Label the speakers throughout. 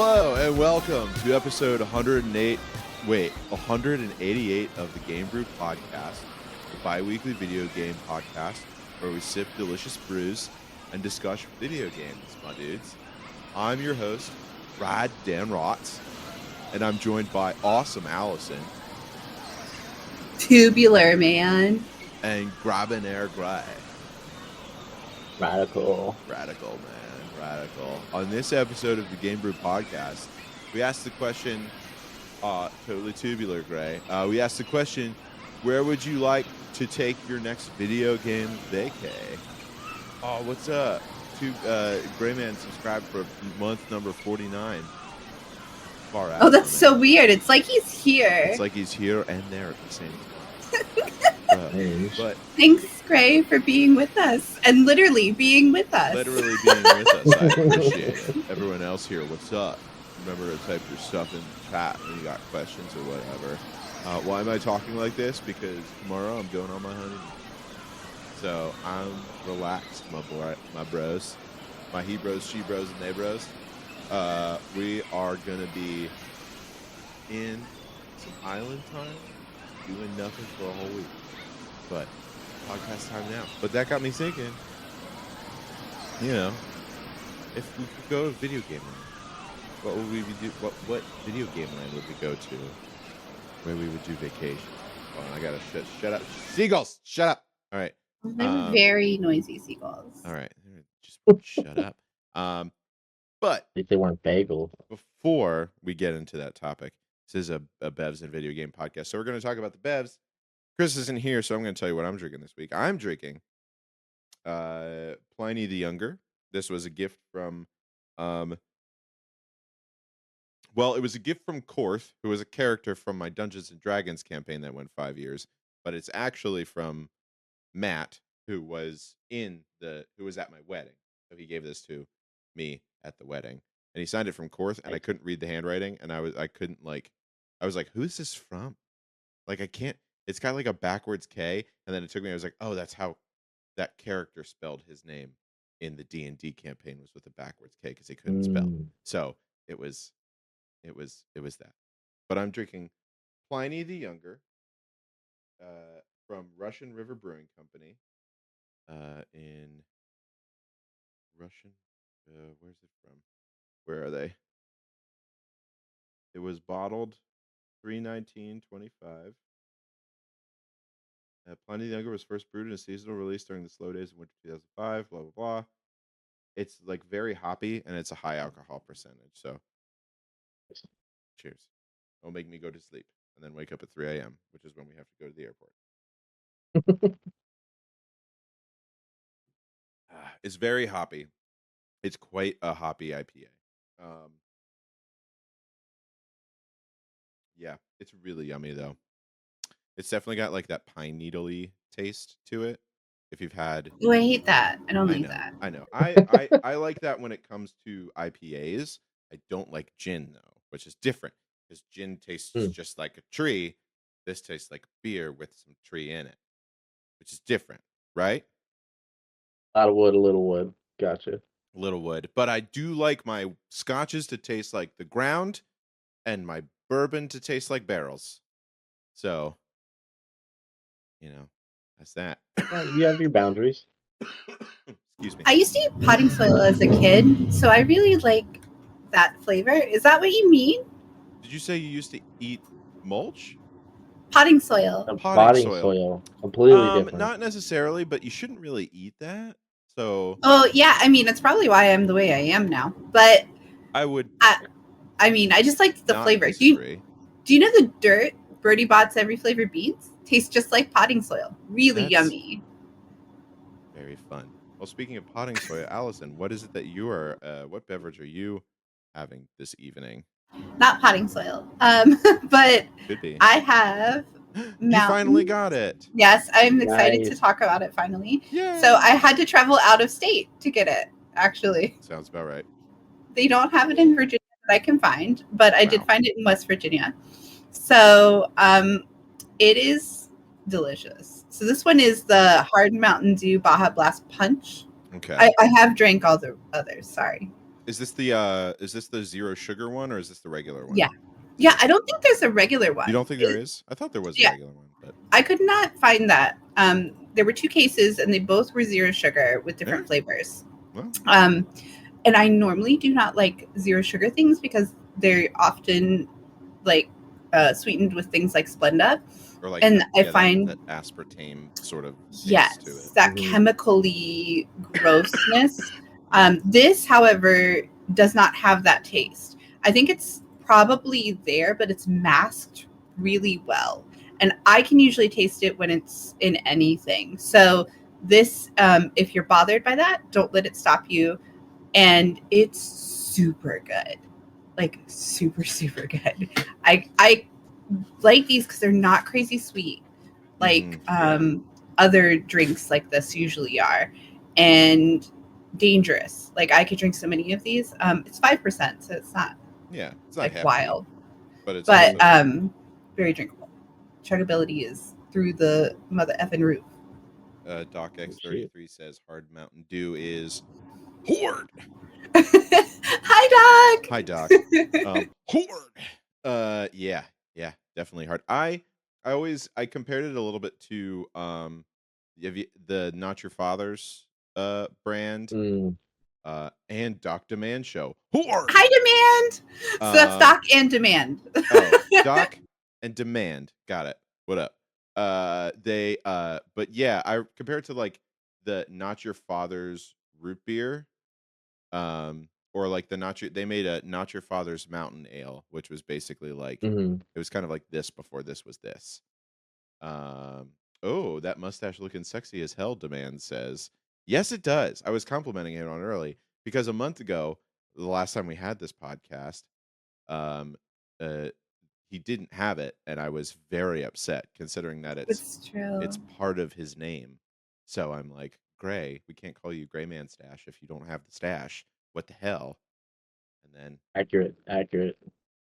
Speaker 1: Hello and welcome to episode 188 of the Game Brew Podcast, a bi-weekly video game podcast where we sip delicious brews and discuss video games, my dudes. I'm your host, Dan Rotz, and I'm joined by awesome Allison.
Speaker 2: Tubular Man.
Speaker 1: And Grabinair Gray.
Speaker 3: Radical, man.
Speaker 1: Radical. On this episode of the Game Brew Podcast, we asked the question, totally tubular, Gray. We asked the question, where would you like to take your next video game vacay? Oh, what's up? Gray Man subscribed for month number 49. Far out.
Speaker 2: Oh, that's so weird. It's like he's here.
Speaker 1: It's like he's here and there at the same time. But
Speaker 2: thanks, Gray, for being with us and literally being with us.
Speaker 1: I appreciate it. Everyone else here, what's up? Remember to type your stuff in the chat when you got questions or whatever. Why am I talking like this? Because tomorrow I'm going on my honeymoon. So I'm relaxed, my bros. My he bros, she bros, and they bros. We are going to be in some island time, doing nothing for a whole week. But podcast time now. But that got me thinking, if we could go to video game land, what would we do? What video game land would we go to where we would do vacation? Oh, I gotta shut up. Seagulls, shut up. All right.
Speaker 2: They're very noisy seagulls.
Speaker 1: All right, just shut up. But
Speaker 3: if they weren't bagels.
Speaker 1: Before we get into that topic, this is a Bevs and video game podcast, so we're going to talk about the Bevs. Chris isn't here, so I'm going to tell you what I'm drinking this week. I'm drinking Pliny the Younger. This was a gift from, it was a gift from Korth, who was a character from my Dungeons and Dragons campaign that went 5 years, but it's actually from Matt, who was at my wedding. So he gave this to me at the wedding, and he signed it from Korth, and I couldn't read the handwriting, and I was like, who's this from? Like, I can't. It's got like a backwards K, and then it took me. I was like, oh, that's how that character spelled his name in the D&D campaign, was with a backwards K because he couldn't spell. So it was that. But I'm drinking Pliny the Younger, from Russian River Brewing Company, in Russian. Where's it from? Where are they? It was bottled 3/19/25. Pliny the Younger was first brewed in a seasonal release during the slow days of winter 2005. Blah blah blah. It's like very hoppy and it's a high alcohol percentage. So, cheers. Don't make me go to sleep and then wake up at 3 a.m., which is when we have to go to the airport. It's very hoppy. It's quite a hoppy IPA. Yeah, it's really yummy though. It's definitely got like that pine needle-y taste to it. If you've had,
Speaker 2: Oh, I hate that. I don't like that.
Speaker 1: I know. I like that when it comes to IPAs. I don't like gin though, which is different because gin tastes just like a tree. This tastes like beer with some tree in it, which is different, right?
Speaker 3: A lot of wood, a little wood. Gotcha.
Speaker 1: Little wood. But I do like my scotches to taste like the ground and my bourbon to taste like barrels. So, that's that.
Speaker 3: You have your boundaries.
Speaker 1: Excuse me.
Speaker 2: I used to eat potting soil as a kid, so I really like that flavor. Is that what you mean?
Speaker 1: Did you say you used to eat mulch?
Speaker 2: Potting soil.
Speaker 3: Potting soil. Completely different.
Speaker 1: Not necessarily, but you shouldn't really eat that. So.
Speaker 2: Oh yeah, I mean, it's probably why I'm the way I am now. But
Speaker 1: I would.
Speaker 2: I mean, I just liked the flavor. Do you know the dirt Birdie Bot's every flavor beans tastes just like potting soil? Really yummy.
Speaker 1: Very fun. Well, speaking of potting soil, Allison, what is it that you are? What beverage are you having this evening?
Speaker 2: Not potting soil, but
Speaker 1: could be.
Speaker 2: I have.
Speaker 1: You finally got it.
Speaker 2: Yes, I'm excited to talk about it finally.
Speaker 1: Yay.
Speaker 2: So I had to travel out of state to get it. Actually,
Speaker 1: sounds about right.
Speaker 2: They don't have it in Virginia that I can find, but I did find it in West Virginia. So it is delicious. So this one is the Hard Mountain Dew Baja Blast Punch.
Speaker 1: Okay.
Speaker 2: I have drank all the others. Sorry.
Speaker 1: Is this the zero sugar one or is this the regular one?
Speaker 2: Yeah. Yeah, I don't think there's a regular one.
Speaker 1: You don't think there is? I thought there was a regular one, but
Speaker 2: I could not find that. There were 2 cases, and they both were zero sugar with different flavors.
Speaker 1: Well.
Speaker 2: And I normally do not like zero sugar things because they're often like sweetened with things like Splenda.
Speaker 1: Or like,
Speaker 2: and I find
Speaker 1: that aspartame sort of
Speaker 2: yes,
Speaker 1: taste to it.
Speaker 2: that chemically grossness. This, however, does not have that taste. I think it's probably there, but it's masked really well. And I can usually taste it when it's in anything. So this, if you're bothered by that, don't let it stop you. And it's super good. Like super, super good. I like these because they're not crazy sweet like other drinks like this usually are, and dangerous. Like I could drink so many of these. It's 5%, so it's not
Speaker 1: it's not
Speaker 2: like wild,
Speaker 1: but it's
Speaker 2: very drinkable. Chuggability is through the mother effing roof.
Speaker 1: Doc X33 says Hard Mountain Dew is horde.
Speaker 2: Hi, Doc.
Speaker 1: Hi, Doc. Horde. Yeah, definitely hard. I compared it a little bit to the Not Your Father's brand and Doc Demand Show. Horde.
Speaker 2: Hi, Demand. So that's Doc and Demand.
Speaker 1: Doc and Demand. Got it. What up? But yeah, I compared to like the Not Your Father's root beer. Or like they made a Not Your Father's Mountain Ale, which was basically like it was kind of like this before this was this. Oh, that mustache looking sexy as hell, Demand says. Yes, it does. I was complimenting him on early because a month ago, the last time we had this podcast, he didn't have it, and I was very upset considering that it's part of his name. So I'm like, Gray, we can't call you Gray Man Stash if you don't have the stash. What the hell? And then
Speaker 3: accurate.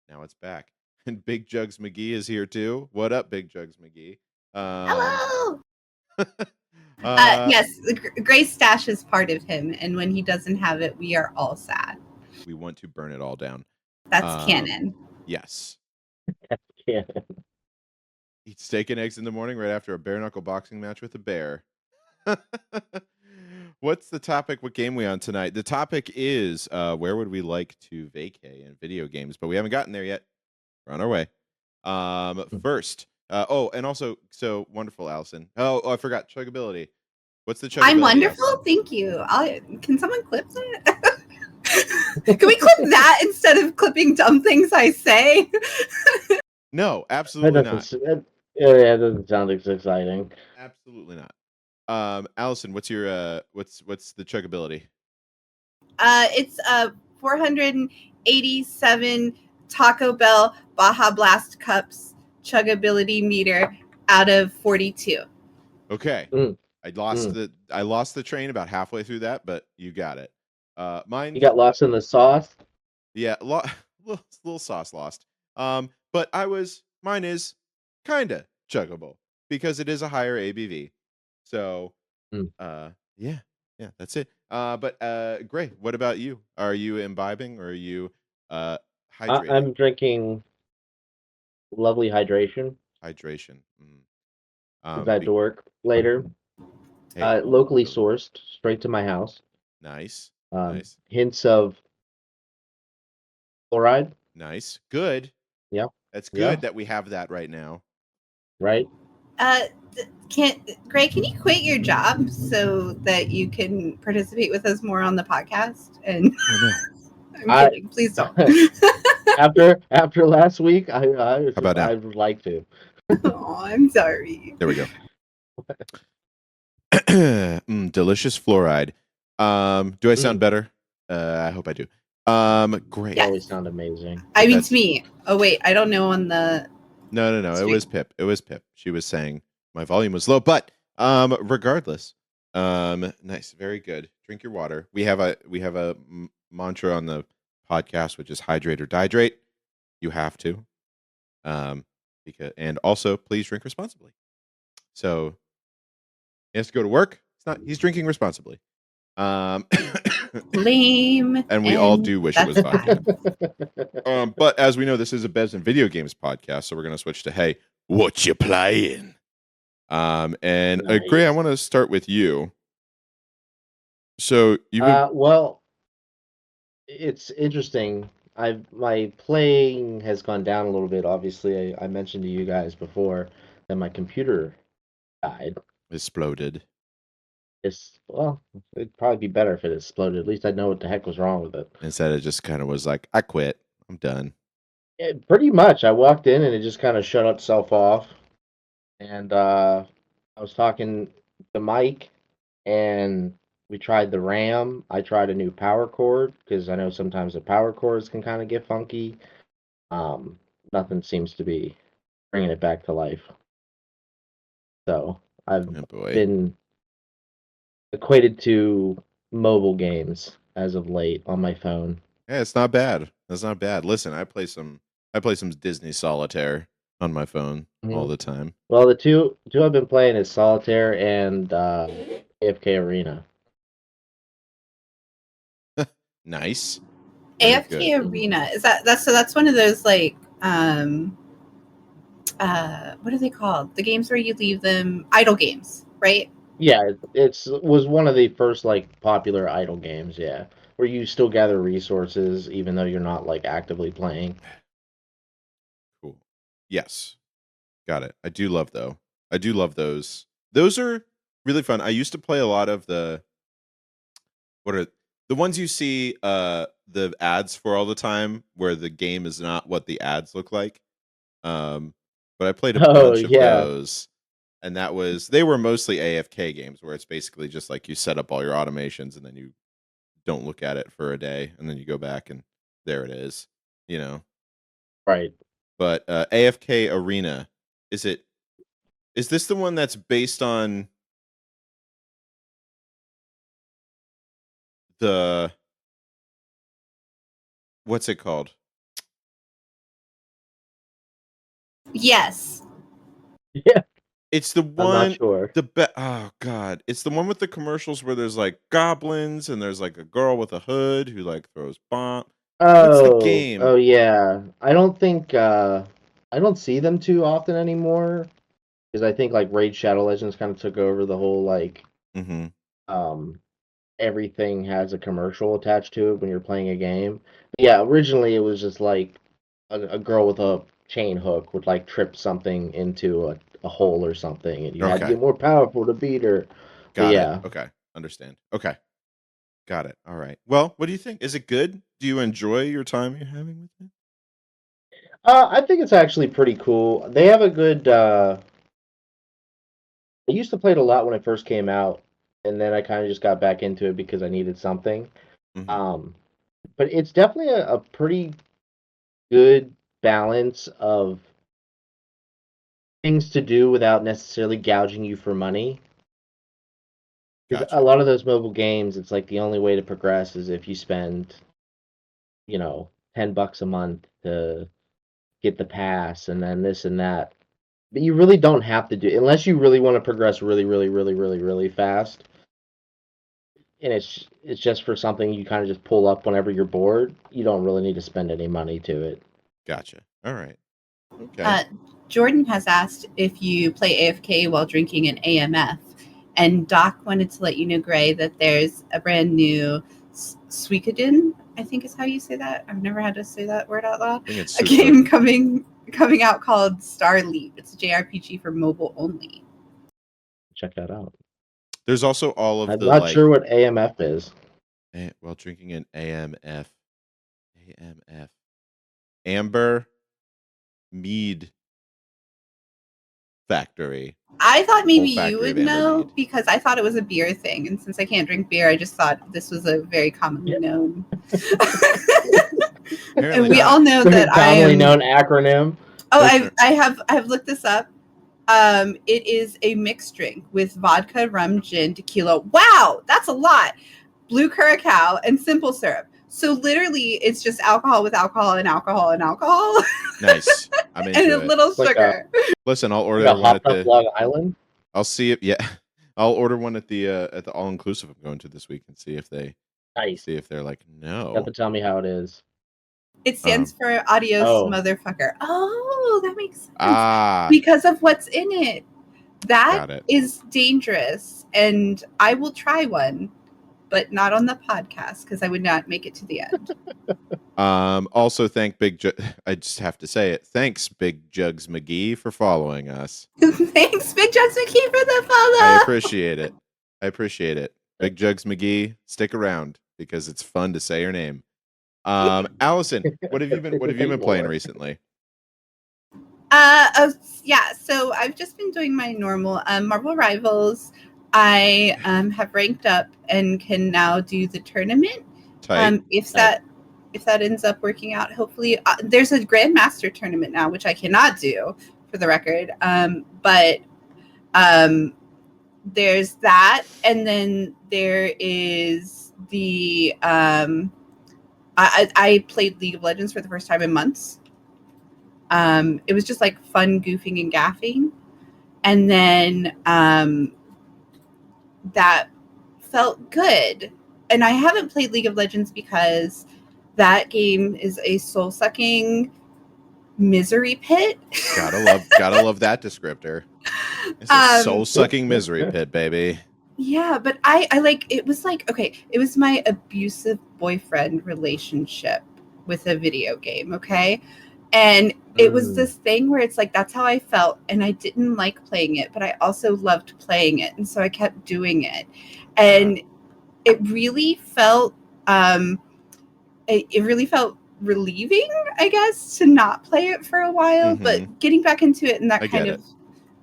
Speaker 1: Now it's back. And Big Jugs McGee is here too. What up, Big Jugs McGee?
Speaker 2: Hello. Yes, Gray's stash is part of him, and when he doesn't have it, we are all sad.
Speaker 1: We want to burn it all down.
Speaker 2: That's canon.
Speaker 1: Yes.
Speaker 3: That's canon.
Speaker 1: Eat steak and eggs in the morning right after a bare knuckle boxing match with a bear. What's the topic? What game we on tonight? The topic is where would we like to vacay in video games, but we haven't gotten there yet. We're on our way. First, and also, so wonderful, Allison. Oh, I forgot chuggability. What's the chuggability?
Speaker 2: I'm wonderful. Allison? Thank you. Can someone clip that? Can we clip that instead of clipping dumb things I say?
Speaker 1: No, absolutely not.
Speaker 3: That doesn't sound as exciting.
Speaker 1: Absolutely not. Allison, what's your what's the chuggability?
Speaker 2: It's 487 Taco Bell Baja Blast cups chuggability meter out of 42.
Speaker 1: Okay. I lost the train about halfway through that, but you got it. Mine.
Speaker 3: You got lost in the sauce?
Speaker 1: Yeah, little sauce lost. But mine is kinda chuggable because it is a higher ABV. So yeah, that's it. But Gray, what about you? Are you imbibing or are you hydrating?
Speaker 3: I'm drinking lovely hydration.
Speaker 1: Hydration.
Speaker 3: I have to work later. Locally sourced, straight to my house.
Speaker 1: Nice.
Speaker 3: Nice. Hints of fluoride.
Speaker 1: Nice. Good.
Speaker 3: Yeah.
Speaker 1: That's good that we have that right now.
Speaker 3: Right.
Speaker 2: Gray, can you quit your job so that you can participate with us more on the podcast? And I'm kidding. Please don't.
Speaker 3: after last week, I would like to.
Speaker 2: Oh, I'm sorry.
Speaker 1: There we go. Delicious fluoride. Do I sound better? I hope I do. Great.
Speaker 3: You always sound amazing.
Speaker 2: I mean, it's me. Oh wait, I don't know on the.
Speaker 1: No. It was Pip. She was saying my volume was low, but regardless, nice, very good. Drink your water. We have a mantra on the podcast, which is hydrate or dihydrate. You have to, and also please drink responsibly. So he has to go to work. He's drinking responsibly.
Speaker 2: Lame.
Speaker 1: And we all do wish it was vodka. But as we know, this is a Bevs and Video Games podcast, so we're going to switch to, hey, what you playing? And
Speaker 3: Nice.
Speaker 1: Gray, I want to start with you. So you've been...
Speaker 3: well, it's interesting. My playing has gone down a little bit. Obviously, I mentioned to you guys before that my computer died.
Speaker 1: Exploded.
Speaker 3: Well, it'd probably be better if it exploded. At least I'd know what the heck was wrong with it.
Speaker 1: Instead, it just kind of was like, I quit. I'm done.
Speaker 3: Pretty much. I walked in and it just kind of shut itself off. And I was talking to Mike, and we tried the RAM. I tried a new power cord because I know sometimes the power cords can kind of get funky. Nothing seems to be bringing it back to life. So I've been equated to mobile games as of late on my phone.
Speaker 1: Yeah, it's not bad. That's not bad. Listen, I play some Disney Solitaire on my phone all the time.
Speaker 3: Well, the two I've been playing is Solitaire and AFK Arena.
Speaker 1: Nice.
Speaker 2: AFK Arena, that's one of those like what are they called? The games where you leave them idle games, right?
Speaker 3: Yeah, was one of the first like popular idle games, yeah, where you still gather resources even though you're not like actively playing.
Speaker 1: Cool. Yes. Got it. I do love those. Those are really fun. I used to play a lot of the ones you see the ads for all the time, where the game is not what the ads look like. But I played a bunch of those, and they were mostly AFK games where it's basically just like you set up all your automations and then you don't look at it for a day and then you go back and there it is, you know.
Speaker 3: Right.
Speaker 1: But AFK Arena, is this the one that's based on the, what's it called?
Speaker 2: Yes.
Speaker 3: Yeah.
Speaker 1: It's the one.
Speaker 3: I'm not sure.
Speaker 1: Oh god, it's the one with the commercials where there's like goblins and there's like a girl with a hood who like throws bombs. What's the game?
Speaker 3: Oh yeah. I don't see them too often anymore because I think like Raid Shadow Legends kind of took over the whole like everything has a commercial attached to it when you're playing a game. But yeah, originally it was just like a girl with a chain hook would like trip something into a hole or something, and you had to get more powerful to beat her.
Speaker 1: Got it. Okay, understand. Okay, got it. All right. Well, what do you think? Is it good? Do you enjoy your time you're having with it?
Speaker 3: I think it's actually pretty cool. They have a good. I used to play it a lot when it first came out, and then I kind of just got back into it because I needed something. But it's definitely a pretty good balance of things to do without necessarily gouging you for money. Gotcha. A lot of those mobile games, it's like the only way to progress is if you spend, $10 a month to get the pass and then this and that. But you really don't have to do, unless you really want to progress really, really, really, really, really fast. And it's just for something you kind of just pull up whenever you're bored. You don't really need to spend any money to it.
Speaker 1: Gotcha. All right. Okay.
Speaker 2: Jordan has asked if you play AFK while drinking an AMF, and Doc wanted to let you know, Gray, that there's a brand new Suikoden, I think is how you say that. I've never had to say that word out loud. A game coming out called Star Leap. It's a JRPG for mobile only.
Speaker 3: Check that out.
Speaker 1: There's also all of
Speaker 3: I'm not sure what AMF is.
Speaker 1: While drinking an AMF. Amber Mead Factory.
Speaker 2: I thought maybe you would know because I thought it was a beer thing, and since I can't drink beer, I just thought this was a very commonly known. And we all know that
Speaker 3: commonly known acronym.
Speaker 2: Oh, I've looked this up. It is a mixed drink with vodka, rum, gin, tequila. Wow, that's a lot. Blue curacao and simple syrup. So literally, it's just alcohol with alcohol and alcohol and alcohol.
Speaker 1: Nice. I'm into
Speaker 2: and a little sugar.
Speaker 1: Listen, I'll order one at the
Speaker 3: Long Island.
Speaker 1: I'll see it. Yeah, I'll order one at the all inclusive I'm going to this week and see if
Speaker 3: Nice.
Speaker 1: they're like,
Speaker 3: You have
Speaker 1: no.
Speaker 3: to tell me how it is.
Speaker 2: It stands for adios,
Speaker 3: Oh.
Speaker 2: motherfucker. Oh, that makes sense.
Speaker 1: Ah,
Speaker 2: Because of what's in it. That
Speaker 1: got it.
Speaker 2: is dangerous, and I will try one, but not on the podcast because I would not make it to the end.
Speaker 1: Also, thank I just have to say it. Thanks, Big Jugs McGee, for following us.
Speaker 2: Thanks, Big Jugs McKee, for the follow.
Speaker 1: I appreciate it. Big Jugs McGee, stick around because it's fun to say your name. Allison, what have you been playing recently?
Speaker 2: Yeah, so I've just been doing my normal Marvel Rivals. I have ranked up and can now do the tournament. If that ends up working out, hopefully there's a Grandmaster tournament now, which I cannot do for the record. But there's that, and then there is the I played League of Legends for the first time in months. It was just like fun goofing and gaffing, and then that felt good. And I haven't played League of Legends because that game is a soul-sucking misery pit.
Speaker 1: Gotta love that descriptor. It's a soul-sucking misery pit, baby.
Speaker 2: Yeah, but I like, it was like, okay, it was my abusive boyfriend relationship with a video game, okay? And it was this thing where it's like, that's how I felt, and I didn't like playing it, but I also loved playing it, and so I kept doing it. And it really felt it really felt relieving, I guess, to not play it for a while, but getting back into it in that kind of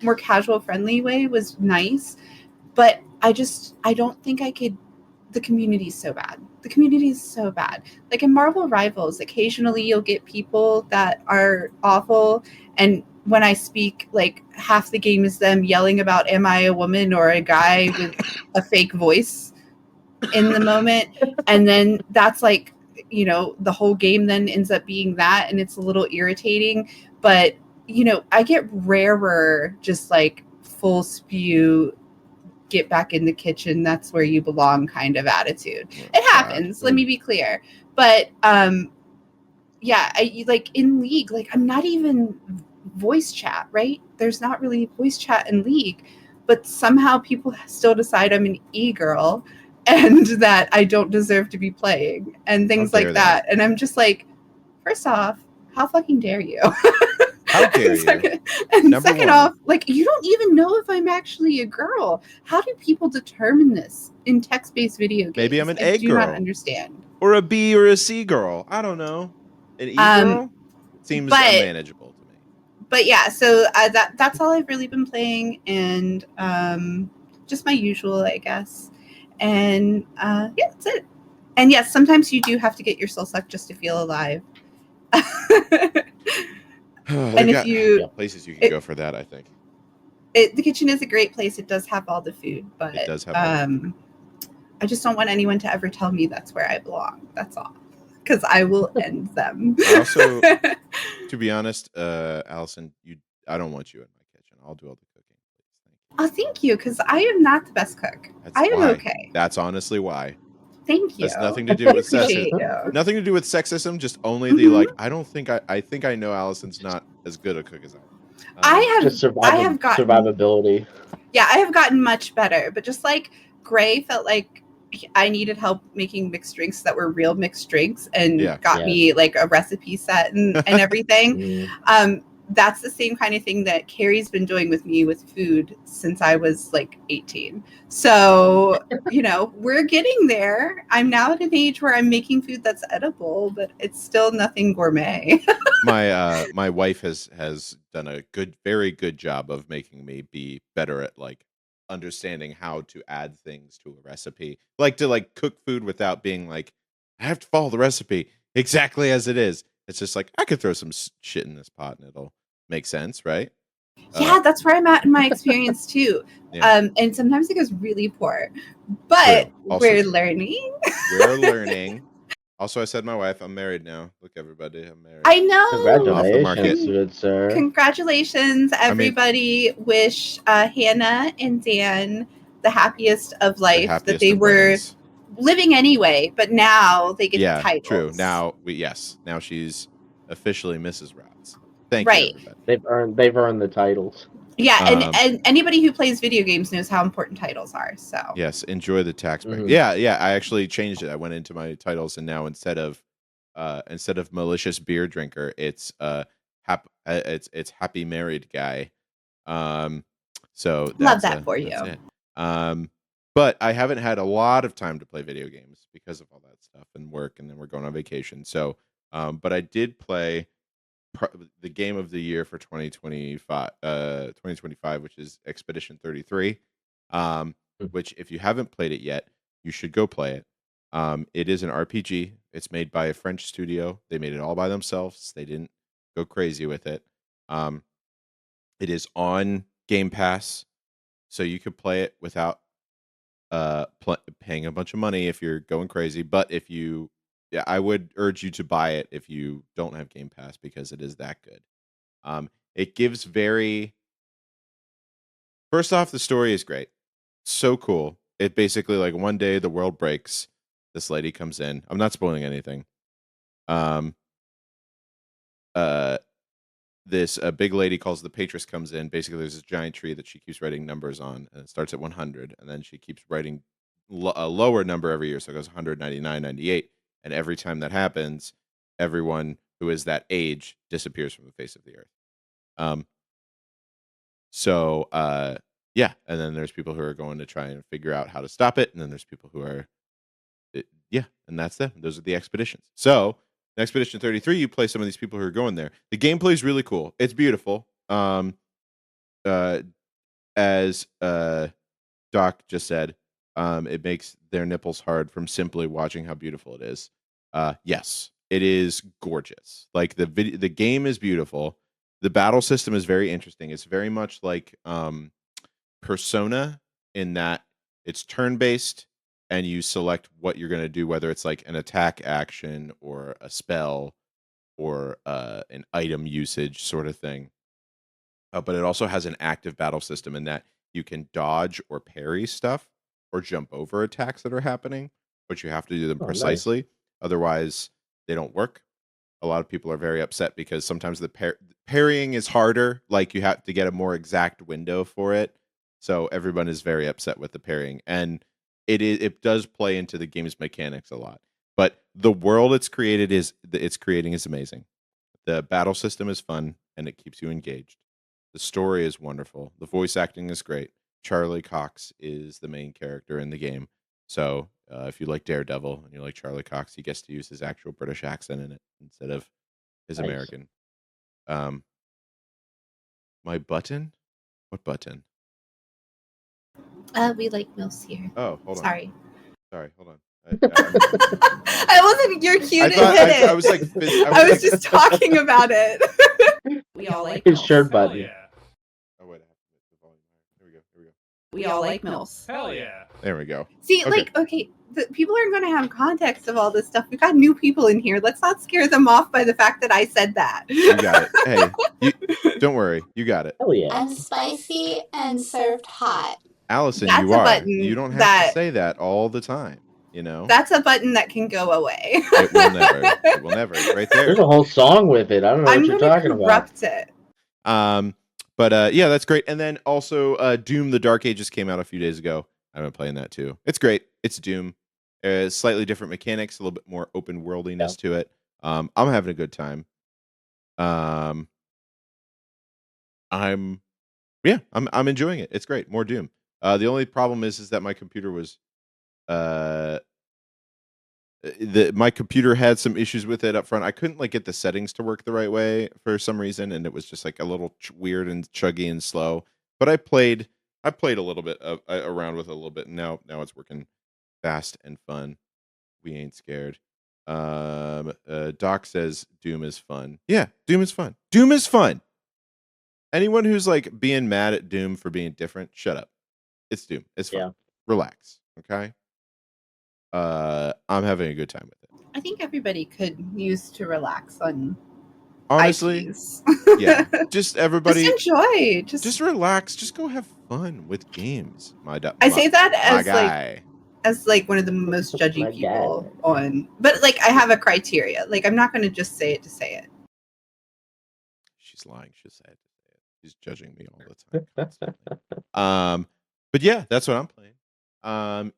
Speaker 2: more casual, friendly way was nice. But I don't think I could. The community is so bad. The community is so bad. Like in Marvel Rivals, occasionally you'll get people that are awful. And when I speak, like half the game is them yelling about, am I a woman or a guy with a fake voice in the moment? And then that's like, you know, the whole game then ends up being that. And it's a little irritating. But, you know, I get rarer, just like full spew, get back in the kitchen, that's where you belong kind of attitude. It happens, let me be clear. But yeah, I like in League, like I'm not even voice chat, right? There's not really voice chat in League, but somehow people still decide I'm an e-girl and that I don't deserve to be playing and things like that. And I'm just like, first off, how fucking dare you?
Speaker 1: How dare you?
Speaker 2: And second off, like, you don't even know if I'm actually a girl. How do people determine this in text-based video games?
Speaker 1: Maybe I'm an A girl.
Speaker 2: I do not understand.
Speaker 1: Or a B or a C girl. I don't know. An E girl seems unmanageable to me.
Speaker 2: But yeah, so that's all I've really been playing, and just my usual, I guess. And yeah, that's it. And yes, sometimes you do have to get your soul sucked just to feel alive. And if you
Speaker 1: places you can go for that, I think
Speaker 2: the kitchen is a great place. It does have all the food, but
Speaker 1: it does have
Speaker 2: I just don't want anyone to ever tell me that's where I belong. That's all, because I will end them.
Speaker 1: Also, to be honest, Allison, I don't want you in my kitchen. I'll do all the cooking.
Speaker 2: Oh, thank you, because I am not the best cook. I am okay.
Speaker 1: That's honestly why.
Speaker 2: Thank you.
Speaker 1: That's nothing to do with sexism. Nothing to do with sexism. Just only the like. I don't think I think I know Allison's not as good a cook as I am.
Speaker 2: I have gotten
Speaker 3: survivability.
Speaker 2: Yeah, I have gotten much better. But just like Gray felt like I needed help making mixed drinks that were real mixed drinks, and got me like a recipe set and everything. That's the same kind of thing that Carrie's been doing with me with food since I was like 18. So, you know, we're getting there. I'm now at an age where I'm making food that's edible, but it's still nothing gourmet.
Speaker 1: My wife has done a very good job of making me be better at like understanding how to add things to a recipe. Like to like cook food without being like, I have to follow the recipe exactly as it is. It's just like, I could throw some shit in this pot and it'll make sense, right?
Speaker 2: Yeah, that's where I'm at in my experience too. And sometimes it goes really poor, but we're learning.
Speaker 1: We're learning. Also, I said my wife, I'm married now. Look, everybody, I'm married.
Speaker 2: I know.
Speaker 3: Congratulations, good sir.
Speaker 2: Congratulations, everybody. Wish Hannah and Dan the happiest of life, that
Speaker 1: happiest
Speaker 2: they
Speaker 1: of
Speaker 2: were
Speaker 1: weddings.
Speaker 2: living anyway, but now they get
Speaker 1: Yeah,
Speaker 2: the titles.
Speaker 1: true. Now now she's officially Mrs. Rods. Thank you,
Speaker 2: Right.
Speaker 1: everybody.
Speaker 3: They've earned the titles.
Speaker 2: Yeah,
Speaker 1: Um,
Speaker 2: and anybody who plays video games knows how important titles are. So
Speaker 1: Yes, enjoy the tax break.
Speaker 3: Mhm.
Speaker 1: Yeah. I actually changed it. I went into my titles, and now instead of malicious beer drinker, it's it's happy married guy. So
Speaker 2: love
Speaker 1: that's
Speaker 2: that for
Speaker 1: that's
Speaker 2: you.
Speaker 1: it. But I haven't had a lot of time to play video games because of all that stuff and work, and then we're going on vacation. So, but I did play the game of the year for 2025, which is Expedition 33. Um,
Speaker 3: Mhm.
Speaker 1: which if you haven't played it yet, you should go play it. It is an RPG. It's made by a French studio. They made it all by themselves. They didn't go crazy with it. Um, it is on Game Pass, so you could play it without paying a bunch of money if you're going crazy. But if you, yeah, I would urge you to buy it if you don't have Game Pass because it is that good. It gives very. First off, the story is great. So cool. It basically like one day the world breaks. This lady comes in. I'm not spoiling anything. Um. Uh. This big lady calls the Patris comes in. Basically, there's this giant tree that she keeps writing numbers on, and it starts at 100, and then she keeps writing a lower number every year. So it goes 199, 98, and every time that happens, everyone who is that age disappears from the face of the earth. Um. So, yeah, and then there's people who are going to try and figure out how to stop it, and then there's people who are, yeah, and that's them. Those are the expeditions. So, in Expedition 33, you play some of these people who are going there. The gameplay is really cool. It's beautiful. Uh, as Doc just said, it makes their nipples hard from simply watching how beautiful it is. Yes, it is gorgeous. Like the game is beautiful. The battle system is very interesting. It's very much like Persona in that it's turn based and you select what you're going to do, whether it's like an attack action or a spell or an item usage sort of thing. But it also has an active battle system in that you can dodge or parry stuff or jump over attacks that are happening, but you have to do them
Speaker 3: Oh, nice.
Speaker 1: precisely. Otherwise, they don't work. A lot of people are very upset because sometimes the parrying is harder. Like you have to get a more exact window for it. So everyone is very upset with the parrying, and it does play into the game's mechanics a lot. But the world it's creating is amazing. The battle system is fun and it keeps you engaged. The story is wonderful. The voice acting is great. Charlie Cox is the main character in the game. So if you like Daredevil and you like Charlie Cox, he gets to use his actual British accent in it instead of his
Speaker 3: Nice.
Speaker 1: American. My button? What button?
Speaker 2: We like MILFs here.
Speaker 1: Oh, hold on.
Speaker 2: Sorry.
Speaker 1: Sorry, hold on.
Speaker 2: I wasn't your cue to hit it.
Speaker 1: I was like,
Speaker 2: I was just talking about it. We all like
Speaker 3: His
Speaker 2: MILFs.
Speaker 3: shirt
Speaker 4: Hell
Speaker 3: button.
Speaker 4: yeah.
Speaker 1: Oh wait, I have to get the volume higher. Here we go.
Speaker 2: We all like MILFs.
Speaker 4: Hell yeah.
Speaker 1: There we go.
Speaker 2: See,
Speaker 1: Okay.
Speaker 2: okay, the people aren't going to have context of all this stuff. We've got new people in here. Let's not scare them off by the fact that I said that.
Speaker 1: You got it. Hey, don't worry. You got it.
Speaker 3: Hell yeah.
Speaker 5: I'm spicy and served hot.
Speaker 1: Allison,
Speaker 2: That's
Speaker 1: you
Speaker 2: a
Speaker 1: are.
Speaker 2: button
Speaker 1: You don't have
Speaker 2: that-
Speaker 1: to say that all the time. You know,
Speaker 2: That's a button that can go away.
Speaker 1: it will never. It will never. It's right there.
Speaker 3: There's a whole song with it. I don't know
Speaker 2: I'm
Speaker 3: what you're
Speaker 2: going to
Speaker 3: talking about.
Speaker 2: corrupt it.
Speaker 1: But yeah, that's great. And then also, Doom: The Dark Ages came out a few days ago. I've been playing that too. It's great. It's Doom. Slightly different mechanics, a little bit more open worldiness to it. I'm having a good time. I'm enjoying it. It's great. More Doom. The only problem is that my computer was my computer had some issues with it up front. I couldn't like get the settings to work the right way for some reason, and it was just like a little weird and chuggy and slow. But I played a little bit around with it a little bit, and now it's working fast and fun. We ain't scared. Doc says Doom is fun. Yeah, Doom is fun. Doom is fun. Anyone who's like being mad at Doom for being different, shut up. It's Doom. It's fun.
Speaker 3: Yeah.
Speaker 1: Relax. Okay. I'm having a good time with it.
Speaker 2: I think everybody could use to relax on
Speaker 1: Honestly,
Speaker 2: IPs.
Speaker 1: yeah. Just everybody,
Speaker 2: Just enjoy.
Speaker 1: just relax. Just go have fun with games.
Speaker 2: I say that
Speaker 1: My
Speaker 2: as
Speaker 1: guy.
Speaker 2: one of the most judgy
Speaker 3: My
Speaker 2: people
Speaker 3: God.
Speaker 2: on, but like I have a criteria. Like I'm not going to just say it to say it.
Speaker 1: She's lying. She's sad to say it. She's judging me all the time, constantly. But yeah, that's what I'm playing.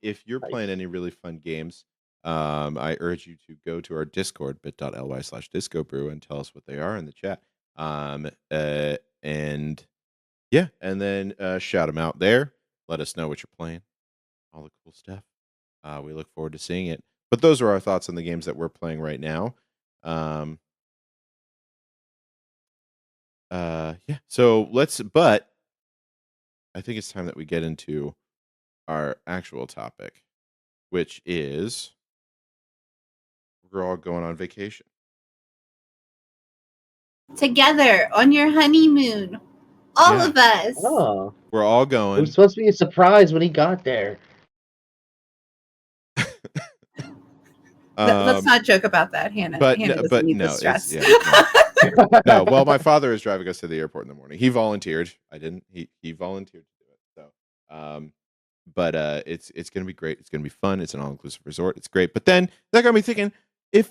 Speaker 1: If you're
Speaker 3: Nice.
Speaker 1: playing any really fun games, I urge you to go to our Discord, bit.ly/discobrew, and tell us what they are in the chat. And yeah, and then shout them out there. Let us know what you're playing. All the cool stuff. We look forward to seeing it. But those are our thoughts on the games that we're playing right now. Yeah. So but I think it's time that we get into our actual topic, which is we're all going on vacation.
Speaker 2: Together on your honeymoon. All of us.
Speaker 3: Oh,
Speaker 1: We're all
Speaker 3: it
Speaker 1: going.
Speaker 3: was supposed to be a surprise when he got there.
Speaker 2: Let's not joke about that, Hannah. Hannah doesn't need the stress.
Speaker 1: No. Well, my father is driving us to the airport in the morning. He volunteered. I didn't. He volunteered to do it. So, but it's gonna be great. It's gonna be fun. It's an all-inclusive resort. It's great. But then that got me thinking, if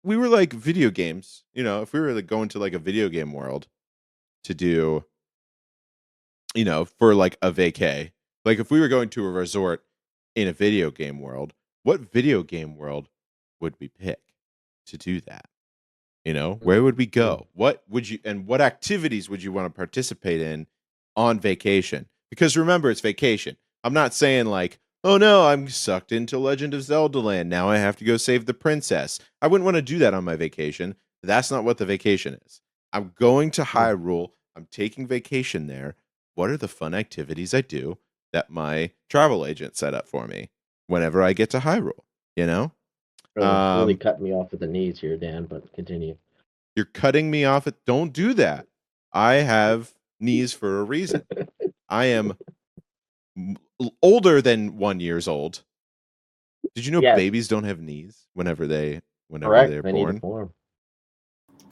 Speaker 1: we were like video games, if we were like going to like a video game world to do, for like a vacay, like if we were going to a resort in a video game world, what video game world would we pick to do that? Where would we go? What activities would you want to participate in on vacation? Because remember, it's vacation. I'm not saying like, oh no, I'm sucked into Legend of Zelda land. Now I have to go save the princess. I wouldn't want to do that on my vacation. That's not what the vacation is. I'm going to Hyrule. I'm taking vacation there. What are the fun activities I do that my travel agent set up for me whenever I get to Hyrule?
Speaker 3: Really cutting me off at the knees here, Dan, but continue.
Speaker 1: You're cutting me off. Don't do that. I have knees for a reason. I am older than 1 year old. Did you know babies don't have knees whenever they're
Speaker 3: Correct. They
Speaker 1: born?
Speaker 3: need to form.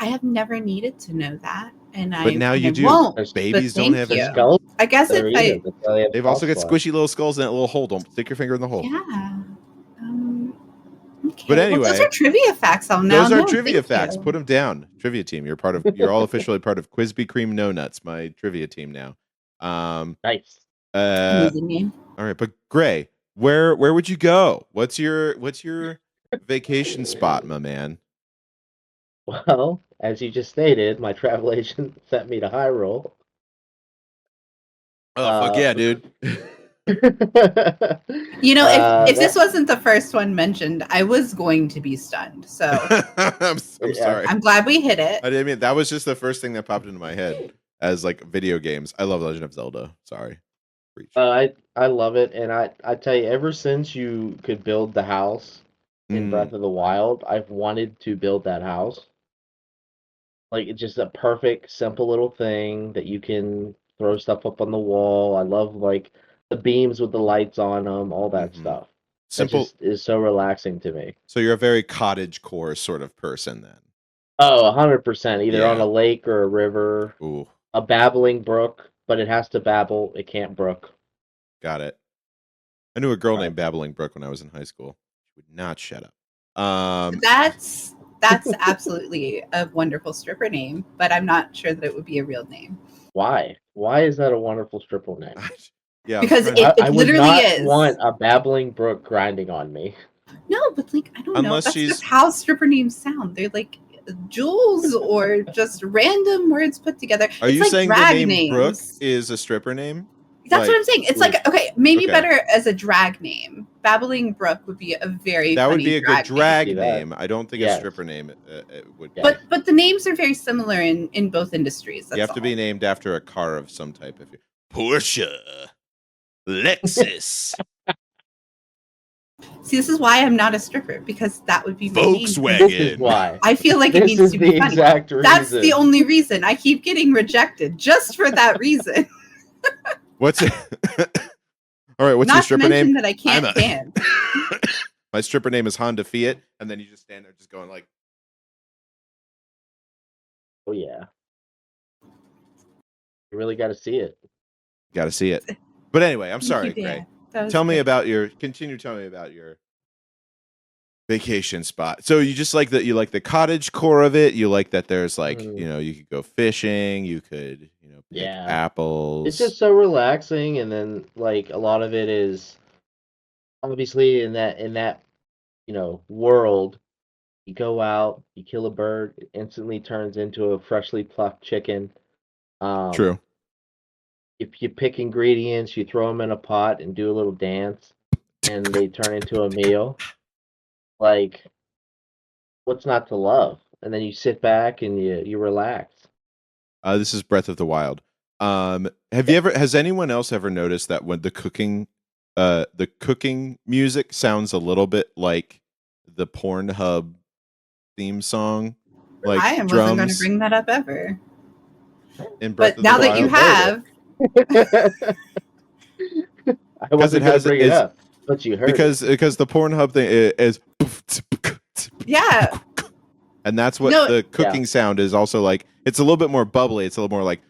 Speaker 2: I have never needed to know that,
Speaker 1: but now you do.
Speaker 2: Won't,
Speaker 1: babies don't have
Speaker 2: you.
Speaker 1: skulls.
Speaker 2: I guess
Speaker 1: They've also got squishy little skulls in that little hole. Don't stick your finger in the hole.
Speaker 2: Yeah. Okay.
Speaker 1: But anyway,
Speaker 2: those are trivia facts.
Speaker 1: Those are trivia facts. Put them down. Trivia team. You're all officially part of Quizby Cream No Nuts, my trivia team now.
Speaker 3: Nice.
Speaker 2: Amazing name.
Speaker 1: All right, but Gray, where would you go? What's your vacation spot, my man?
Speaker 3: Well, as you just stated, my travel agent sent me to Hyrule.
Speaker 1: Oh, fuck yeah, dude.
Speaker 2: If this wasn't the first one mentioned, I was going to be stunned. So
Speaker 1: I'm sorry.
Speaker 2: I'm glad we hit it.
Speaker 1: I didn't mean that was just the first thing that popped into my head as like video games. I love Legend of Zelda. Sorry.
Speaker 3: I love it, and I tell you, ever since you could build the house in Breath of the Wild, I've wanted to build that house. Like, it's just a perfect, simple little thing that you can throw stuff up on the wall. I love like the beams with the lights on them, all that stuff. Simple just is so relaxing to me.
Speaker 1: So you're a very cottage core sort of person then.
Speaker 3: Oh, 100%. Either on a lake or a river.
Speaker 1: Ooh.
Speaker 3: A babbling brook, but it has to babble. It can't brook.
Speaker 1: Got it. I knew a girl named Babbling Brook when I was in high school. She would not shut up.
Speaker 2: That's absolutely a wonderful stripper name, but I'm not sure that it would be a real name.
Speaker 3: Why? Why is that a wonderful stripper name?
Speaker 1: Yeah,
Speaker 2: because it literally
Speaker 3: is. I want a babbling brook grinding on me.
Speaker 2: No, but like I don't know. That's just how stripper names sound. They're like jewels or just random words put together.
Speaker 1: Are you saying the name Brooke is a stripper name?
Speaker 2: That's what I'm saying. It's like maybe better as a drag name. Babbling Brook would be a very
Speaker 1: that would be a good drag
Speaker 2: name.
Speaker 1: I don't think a stripper name would.
Speaker 2: But the names are very similar in both industries.
Speaker 1: You have to be named after a car of some type. If you Porsche, Lexus.
Speaker 2: See, this is why I'm not a stripper, because that would be
Speaker 1: Volkswagen.
Speaker 3: This is why.
Speaker 2: I feel like it needs to be funny.
Speaker 3: Exact reason.
Speaker 2: That's the only reason. I keep getting rejected just for that reason.
Speaker 1: What's it? All right, what's
Speaker 2: Not
Speaker 1: your stripper name?
Speaker 2: That I can't dance.
Speaker 1: My stripper name is Honda Fiat, and then you just stand there just going like
Speaker 3: Oh yeah, you really got to see it.
Speaker 1: Got to see it. But anyway, I'm
Speaker 2: Thank
Speaker 1: sorry,
Speaker 2: you, Dan.
Speaker 1: Gray.
Speaker 2: That was
Speaker 1: Tell me
Speaker 2: great.
Speaker 1: about your. Continue telling me about your vacation spot. So you just like that? You like the cottage core of it? You like that? There's like you could go fishing. You could pick
Speaker 3: Yeah, it's
Speaker 1: apples.
Speaker 3: just so relaxing, and then like a lot of it is obviously in that world. You go out, you kill a bird, it instantly turns into a freshly plucked chicken.
Speaker 1: True.
Speaker 3: If you pick ingredients, you throw them in a pot and do a little dance, and they turn into a meal. Like, what's not to love? And then you sit back and you relax.
Speaker 1: This is Breath of the Wild. Has anyone else ever noticed that when the cooking music sounds a little bit like the Pornhub theme song, like
Speaker 2: I wasn't going to
Speaker 1: drums
Speaker 2: bring that up ever.
Speaker 1: in Breath
Speaker 2: But
Speaker 1: of the
Speaker 2: now that you
Speaker 1: Wild?
Speaker 2: have,
Speaker 3: I
Speaker 1: Because it
Speaker 3: wasn't going to
Speaker 1: has
Speaker 3: bring it
Speaker 1: it's
Speaker 3: up, but you heard
Speaker 1: because
Speaker 3: it.
Speaker 1: the Pornhub thing is
Speaker 2: yeah,
Speaker 1: and that's what
Speaker 2: no,
Speaker 1: the cooking sound is also like. It's a little bit more bubbly. It's a little more like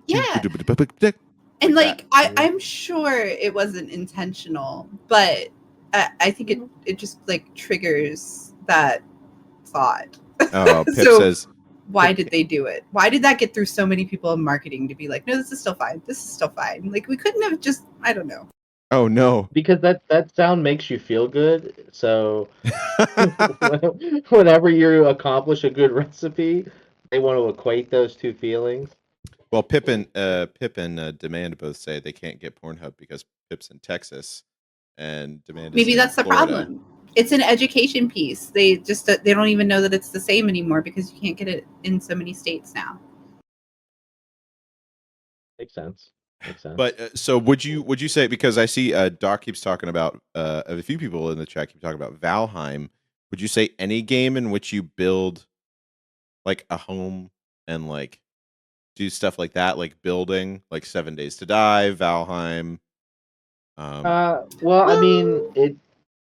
Speaker 2: yeah. And
Speaker 3: Like that.
Speaker 2: I'm sure it wasn't intentional, but I think it just like triggers that thought.
Speaker 1: Oh, Pip
Speaker 2: So
Speaker 1: says
Speaker 2: why did they do it? Why did that get through so many people in marketing to be like, no, this is still fine. This is still fine. Like we couldn't have just, I don't know.
Speaker 1: oh no.
Speaker 3: Because that sound makes you feel good. So whenever you accomplish a good recipe, they want to equate those two feelings.
Speaker 1: Well, Pip and Demand both say they can't get Pornhub because Pip's in Texas and Demand is
Speaker 2: Maybe
Speaker 1: in
Speaker 2: that's the
Speaker 1: Florida.
Speaker 2: problem. It's an education piece. They don't even know that it's the same anymore because you can't get it in so many states now.
Speaker 3: Makes sense.
Speaker 1: But so would you say, because I see Doc keeps talking about a few people in the chat keep talking about Valheim, would you say any game in which you build like a home and like do stuff like that, like building, like 7 Days to Die, Valheim?
Speaker 3: Well, I mean,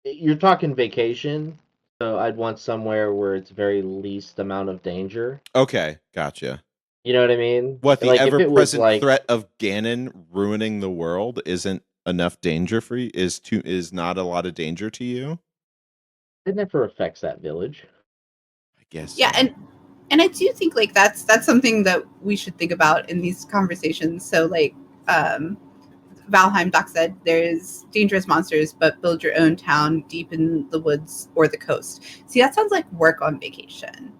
Speaker 3: you're talking vacation, so I'd want somewhere where it's very least amount of danger.
Speaker 1: Okay, gotcha.
Speaker 3: You know what I mean?
Speaker 1: What, the
Speaker 3: Like if it was
Speaker 1: ever-present
Speaker 3: like,
Speaker 1: threat of Ganon ruining the world isn't enough danger for you? Is not a lot of danger to you?
Speaker 3: it never affects that village.
Speaker 1: I guess.
Speaker 2: Yeah,
Speaker 1: So.
Speaker 2: and I do think like that's something that we should think about in these conversations. So like Valheim, Doc said, there's dangerous monsters, but build your own town deep in the woods or the coast. See, that sounds like work on vacation.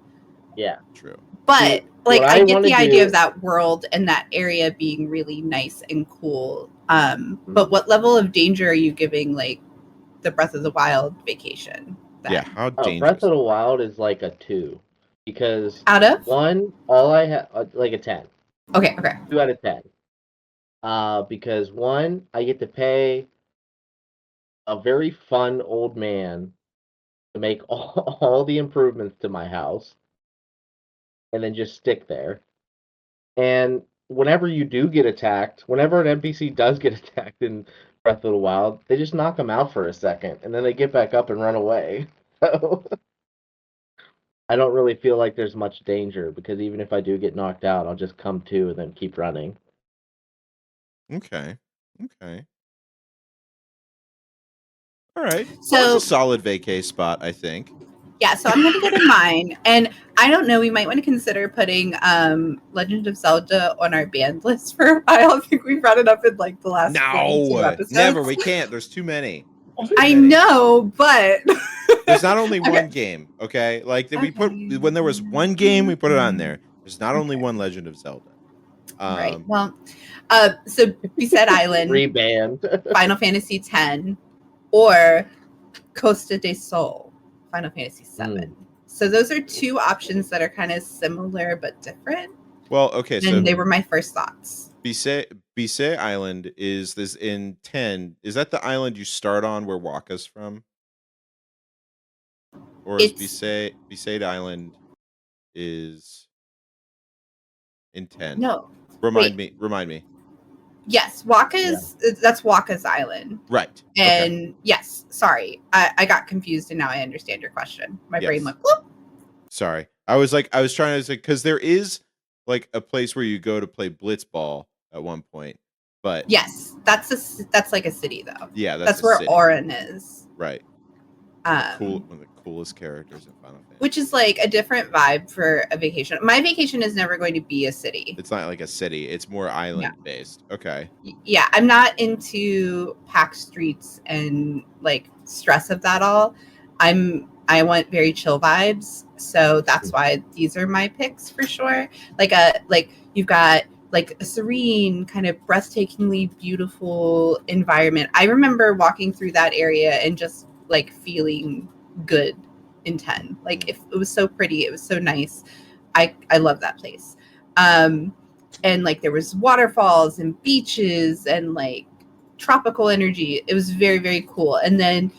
Speaker 3: Yeah.
Speaker 1: True.
Speaker 2: But
Speaker 3: See,
Speaker 2: like
Speaker 3: what
Speaker 2: I
Speaker 3: I
Speaker 2: get the
Speaker 3: wanna
Speaker 2: idea
Speaker 3: do-
Speaker 2: of that world and that area being really nice and cool. But what level of danger are you giving like the Breath of the Wild vacation? Then?
Speaker 1: Yeah, how
Speaker 3: Oh,
Speaker 1: dangerous?
Speaker 3: Breath of the Wild is like a 2 because
Speaker 2: Out of?
Speaker 3: one, all I have like a 10.
Speaker 2: Okay.
Speaker 3: 2 out of 10. Because one, I get to pay a very fun old man to make all the improvements to my house and then just stick there. And whenever you do get attacked, whenever an NPC does get attacked in Breath of the Wild, they just knock them out for a second and then they get back up and run away. So I don't really feel like there's much danger because even if I do get knocked out, I'll just come to and then keep running.
Speaker 1: Okay. All right.
Speaker 2: So
Speaker 1: Well, that's a solid vacay spot, I think.
Speaker 2: yeah, so I'm gonna go to mine, and I don't know. We might want to consider putting Legend of Zelda on our banned list for a while. I think we brought it up in like the last 22 episodes.
Speaker 1: Never. We can't. There's too many.
Speaker 2: I know, but
Speaker 1: there's not only one game. Okay, like we put when there was one game, we put it on there. There's not only one Legend of Zelda.
Speaker 2: Right. Well, so Beset Island,
Speaker 3: Rebanned.
Speaker 2: Final Fantasy X, or Costa del Sol, Final Fantasy VII. So those are two options that are kind of similar but different.
Speaker 1: Well, okay, so
Speaker 2: they were my first thoughts.
Speaker 1: Beset Island is this in 10. Is that the island you start on where Waka's from? Or is Beset Island is in 10?
Speaker 2: No.
Speaker 1: Remind me.
Speaker 2: Yes, that's Waka's island.
Speaker 1: Right.
Speaker 2: And yes, sorry. I got confused and now I understand your question. My brain went whoop.
Speaker 1: Sorry. I was trying to say because there is like a place where you go to play blitzball at one point, but
Speaker 2: Yes, that's like a city though.
Speaker 1: yeah,
Speaker 2: That's
Speaker 1: a
Speaker 2: where
Speaker 1: city,
Speaker 2: Orin is.
Speaker 1: right? One of the coolest characters in Final Fantasy.
Speaker 2: Which is like a different vibe for a vacation. My vacation is never going to be a city.
Speaker 1: It's not like a city; it's more island based. Okay.
Speaker 2: Yeah, I'm not into packed streets and like stress of that all. I want very chill vibes, so that's why these are my picks for sure. Like you've got like a serene, kind of breathtakingly beautiful environment. I remember walking through that area and just like feeling good in 10. Like if it was so pretty, it was so nice. I love that place. And like there was waterfalls and beaches and like tropical energy. It was very, very cool. And then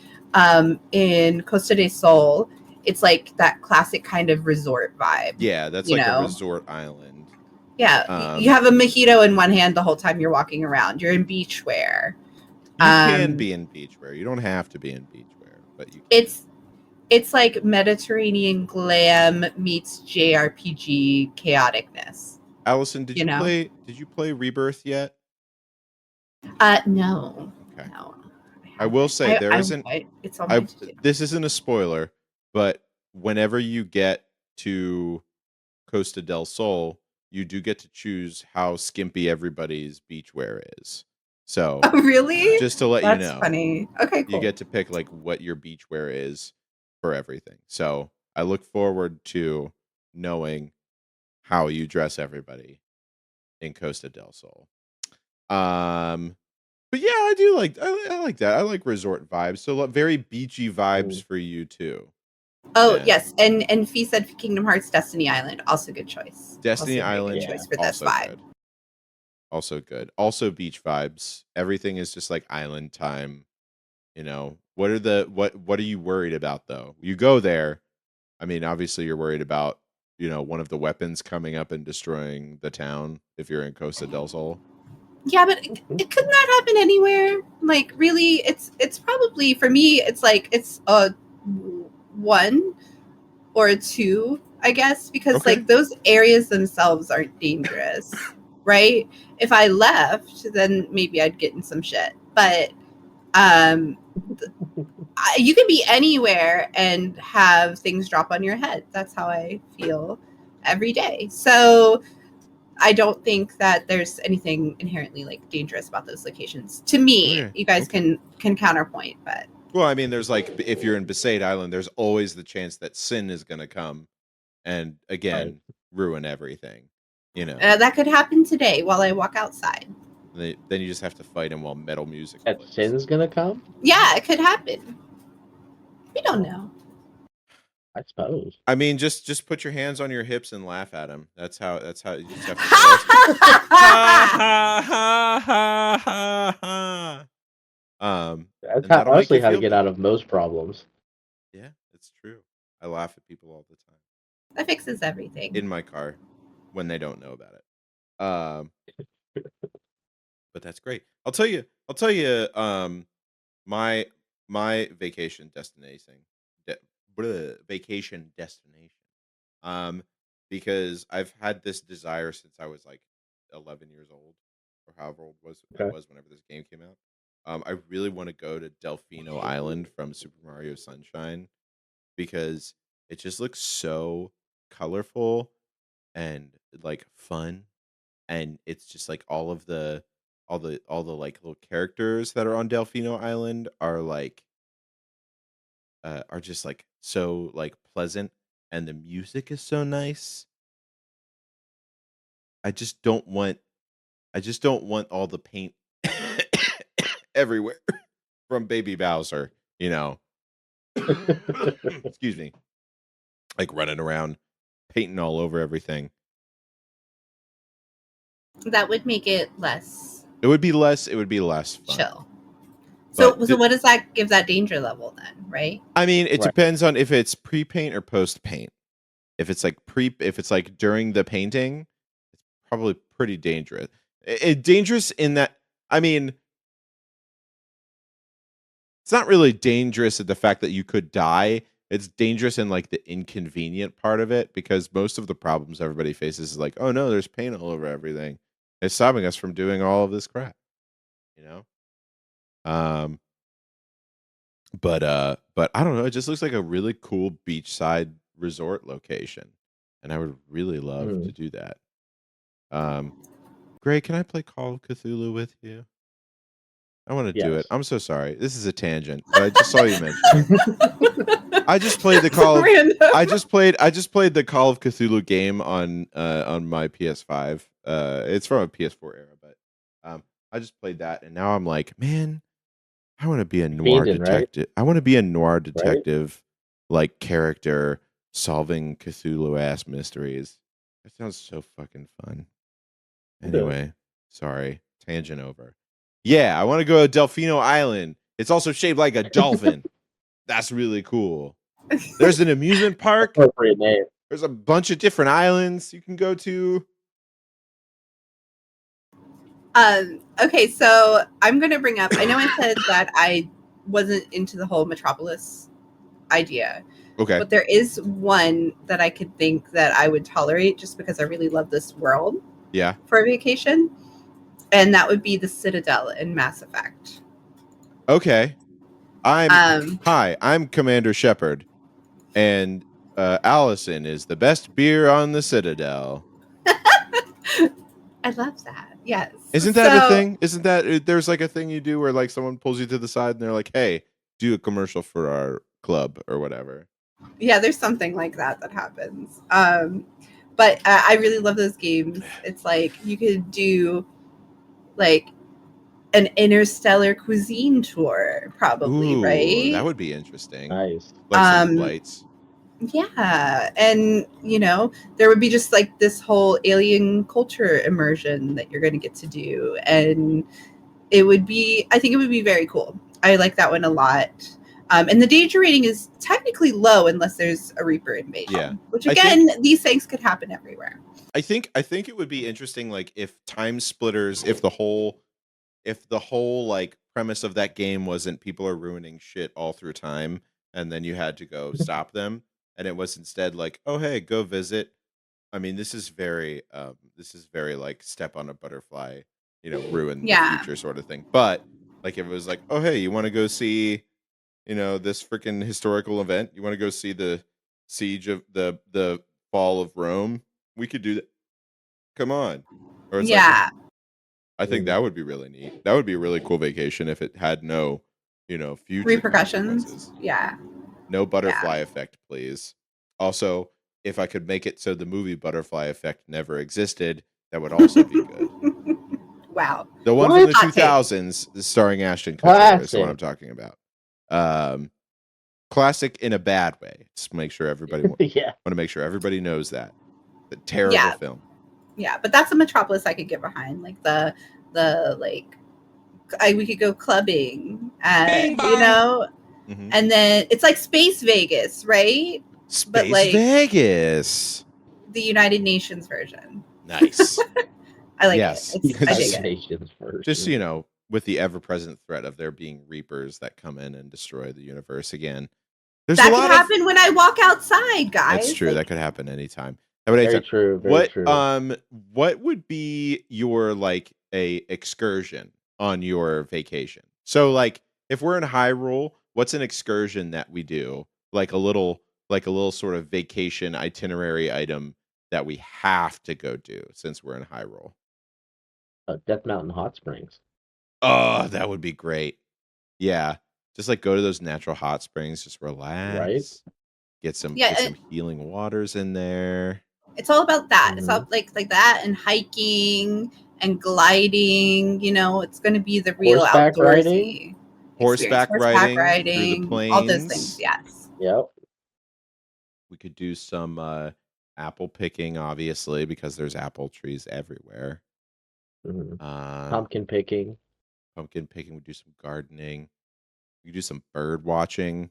Speaker 2: in Costa del Sol, it's like that classic kind of resort vibe.
Speaker 1: Yeah, that's like a resort island.
Speaker 2: Yeah, you have a mojito in one hand the whole time you're walking around. You're in beachwear.
Speaker 1: You can be in beachwear. You don't have to be in beachwear, but you can.
Speaker 2: It's like Mediterranean glam meets JRPG chaoticness.
Speaker 1: Allison, did you play Rebirth yet?
Speaker 2: No.
Speaker 1: Okay.
Speaker 2: No.
Speaker 1: I will say there isn't.
Speaker 2: It's on my to-do.
Speaker 1: This isn't a spoiler, but whenever you get to Costa del Sol, you do get to choose how skimpy everybody's beachwear is. So,
Speaker 2: oh, really?
Speaker 1: Just to let you know,
Speaker 2: that's funny. Okay, cool.
Speaker 1: You get to pick like what your beachwear is for everything. So I look forward to knowing how you dress everybody in Costa del Sol. But yeah, I do like I like that. I like resort vibes. So very beachy vibes for you too.
Speaker 2: Oh yes, and Fee said Kingdom Hearts Destiny Island, also good choice.
Speaker 1: Destiny Island,
Speaker 2: choice for this vibe.
Speaker 1: Good. Also good. Also beach vibes. Everything is just like island time. You know, what are you worried about though? You go there. I mean, obviously you're worried about, one of the weapons coming up and destroying the town if you're in Costa del Sol.
Speaker 2: Yeah, but it could not happen anywhere. Like really, it's probably for me. It's like it's a 1 or a 2, I guess, because like those areas themselves aren't dangerous, right? If I left, then maybe I'd get in some shit. But you can be anywhere and have things drop on your head. That's how I feel every day. So I don't think that there's anything inherently like dangerous about those locations. To me, you guys can counterpoint, but
Speaker 1: well, I mean, there's like if you're in Besaid Island, there's always the chance that Sin is going to come and again ruin everything.
Speaker 2: That could happen today while I walk outside.
Speaker 1: Then you just have to fight him while metal music.
Speaker 3: That
Speaker 1: plays.
Speaker 3: Sin's gonna come?
Speaker 2: Yeah, it could happen. We don't know.
Speaker 3: I suppose.
Speaker 1: I mean, just put your hands on your hips and laugh at him. That's how you just have to.
Speaker 3: That's honestly how to get out of most problems.
Speaker 1: Yeah, it's true. I laugh at people all the time.
Speaker 2: That fixes everything.
Speaker 1: In my car, when they don't know about it. But that's great. I'll tell you. My vacation destination. Vacation destination. Because I've had this desire since I was like 11 years old, or however old I was whenever this game came out. I really want to go to Delfino Island from Super Mario Sunshine because it just looks so colorful and like fun, and it's just like all the like little characters that are on Delfino Island are like are just like so like pleasant, and the music is so nice. I just don't want all the paint everywhere from Baby Bowser, Excuse me. Like running around painting all over everything.
Speaker 2: That would make it less.
Speaker 1: It would be less fun.
Speaker 2: Chill. So what does that give that danger level then, right?
Speaker 1: I mean, it depends on if it's pre-paint or post-paint. If it's like during the painting, it's probably pretty dangerous. Dangerous in that, I mean, it's not really dangerous at the fact that you could die. it's dangerous in like the inconvenient part of it, because most of the problems everybody faces is like, oh no, there's paint all over everything. It's stopping us from doing all of this crap, you know? Um, but I don't know, it just looks like a really cool beachside resort location, and I would really love to do that. Gray, can I play Call of Cthulhu with you? I want to do it.
Speaker 3: Yes.
Speaker 1: I'm so sorry. This is a tangent, but I just saw you mention it. I just played the Call of
Speaker 2: Random.
Speaker 1: I just played the Call of Cthulhu game on my PS5. It's from a PS4 era, but I just played that, and now I'm like, man, I want to be a noir
Speaker 3: Fiendin', right?
Speaker 1: detective. I want to be a noir detective like character solving Cthulhu ass mysteries. That sounds so fucking fun. Anyway, sorry, tangent over. Yeah, I want to go to Delfino Island. It's also shaped like a dolphin. That's really cool. There's an amusement park.
Speaker 3: Appropriate name.
Speaker 1: There's a bunch of different islands you can go to.
Speaker 2: Okay, so I'm going to bring up, I know I said that I wasn't into the whole Metropolis idea.
Speaker 1: Okay.
Speaker 2: But there is one that I could think that I would tolerate just because I really love this world.
Speaker 1: Yeah.
Speaker 2: For a vacation. And that would be the Citadel in Mass Effect.
Speaker 1: Okay. Hi, I'm Commander Shepard, and Allison is the best beer on the Citadel.
Speaker 2: I love that. Yes.
Speaker 1: Isn't that a thing? Isn't that there's like a thing you do where like someone pulls you to the side and they're like, "Hey, do a commercial for our club or whatever."
Speaker 2: Yeah, there's something like that happens. But I really love those games. It's like you could do like an interstellar cuisine tour, probably.
Speaker 1: Ooh,
Speaker 2: right?
Speaker 1: That would be interesting.
Speaker 3: Nice.
Speaker 1: Like some lights.
Speaker 2: Yeah, and there would be just like this whole alien culture immersion that you're going to get to do, and I think it would be very cool. I like that one a lot. And the danger rating is technically low unless there's a Reaper invasion.
Speaker 1: Yeah.
Speaker 2: Which again, these things could happen everywhere.
Speaker 1: I think it would be interesting, like if time splitters, if the whole like premise of that game wasn't people are ruining shit all through time, and then you had to go stop them, and it was instead like, oh hey, go visit. I mean, this is very like step on a butterfly, ruin the future sort of thing. But like if it was like, oh hey, you want to go see, this freaking historical event? You want to go see the siege of the fall of Rome? We could do that. Come on. Or it's like, I think that would be really neat. That would be a really cool vacation if it had no, future
Speaker 2: repercussions. Yeah.
Speaker 1: No butterfly effect, please. Also, if I could make it so the movie Butterfly Effect never existed, that would also be good.
Speaker 2: Wow.
Speaker 1: The one from the 2000s, starring Ashton Kutcher, is what I'm talking about. Classic in a bad way. Just make sure everybody want to make sure everybody knows that. The terrible film.
Speaker 2: Yeah, but that's a Metropolis I could get behind. Like the like we could go clubbing,
Speaker 1: Mm-hmm.
Speaker 2: And then it's like Space Vegas, right?
Speaker 1: Space Vegas.
Speaker 2: The United Nations version.
Speaker 1: Nice.
Speaker 2: I like it. I dig
Speaker 3: Nations version.
Speaker 1: Just, with the ever-present threat of there being Reapers that come in and destroy the universe again.
Speaker 2: That could happen when I walk outside, guys.
Speaker 1: That's true. That could happen anytime.
Speaker 3: Very true. Very true.
Speaker 1: What would be your like a excursion on your vacation? So like if we're in Hyrule, what's an excursion that we do? Like a little sort of vacation itinerary item that we have to go do since we're in Hyrule.
Speaker 3: Death Mountain Hot Springs.
Speaker 1: Oh, that would be great. Yeah. Just like go to those natural hot springs, just relax.
Speaker 3: Right.
Speaker 1: Get some healing waters in there.
Speaker 2: It's all about that. It's all like that and hiking and gliding. It's going to be the real outdoorsy.
Speaker 1: Horseback riding through the plains.
Speaker 2: All those things, yes.
Speaker 3: Yep.
Speaker 1: We could do some apple picking, obviously, because there's apple trees everywhere.
Speaker 3: Mm-hmm. Pumpkin picking.
Speaker 1: We do some gardening. We do some bird watching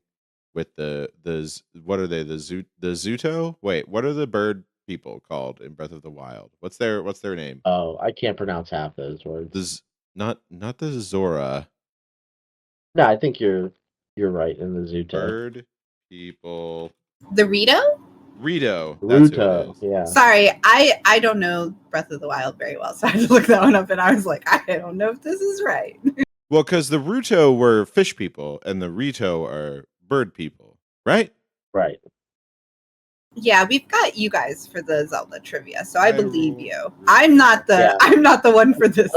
Speaker 1: with the what are they? The Zuto? Wait, what are the bird people called in Breath of the Wild? What's their name?
Speaker 3: Oh, I can't pronounce half those words.
Speaker 1: Not the Zora.
Speaker 3: No, I think you're right in the Zuto.
Speaker 1: Bird people.
Speaker 2: The Rito?
Speaker 1: Rito. That's who it
Speaker 3: Ruto,
Speaker 1: is.
Speaker 3: yeah.
Speaker 2: Sorry, I don't know Breath of the Wild very well, so I had to look that one up, and I was like, I don't know if this is right.
Speaker 1: Well, because the Ruto were fish people and the Rito are bird people, right?
Speaker 3: Right.
Speaker 2: Yeah, we've got you guys for the Zelda trivia, so I believe
Speaker 1: Hyrule,
Speaker 2: you.
Speaker 1: Ruto.
Speaker 2: I'm not the one for this.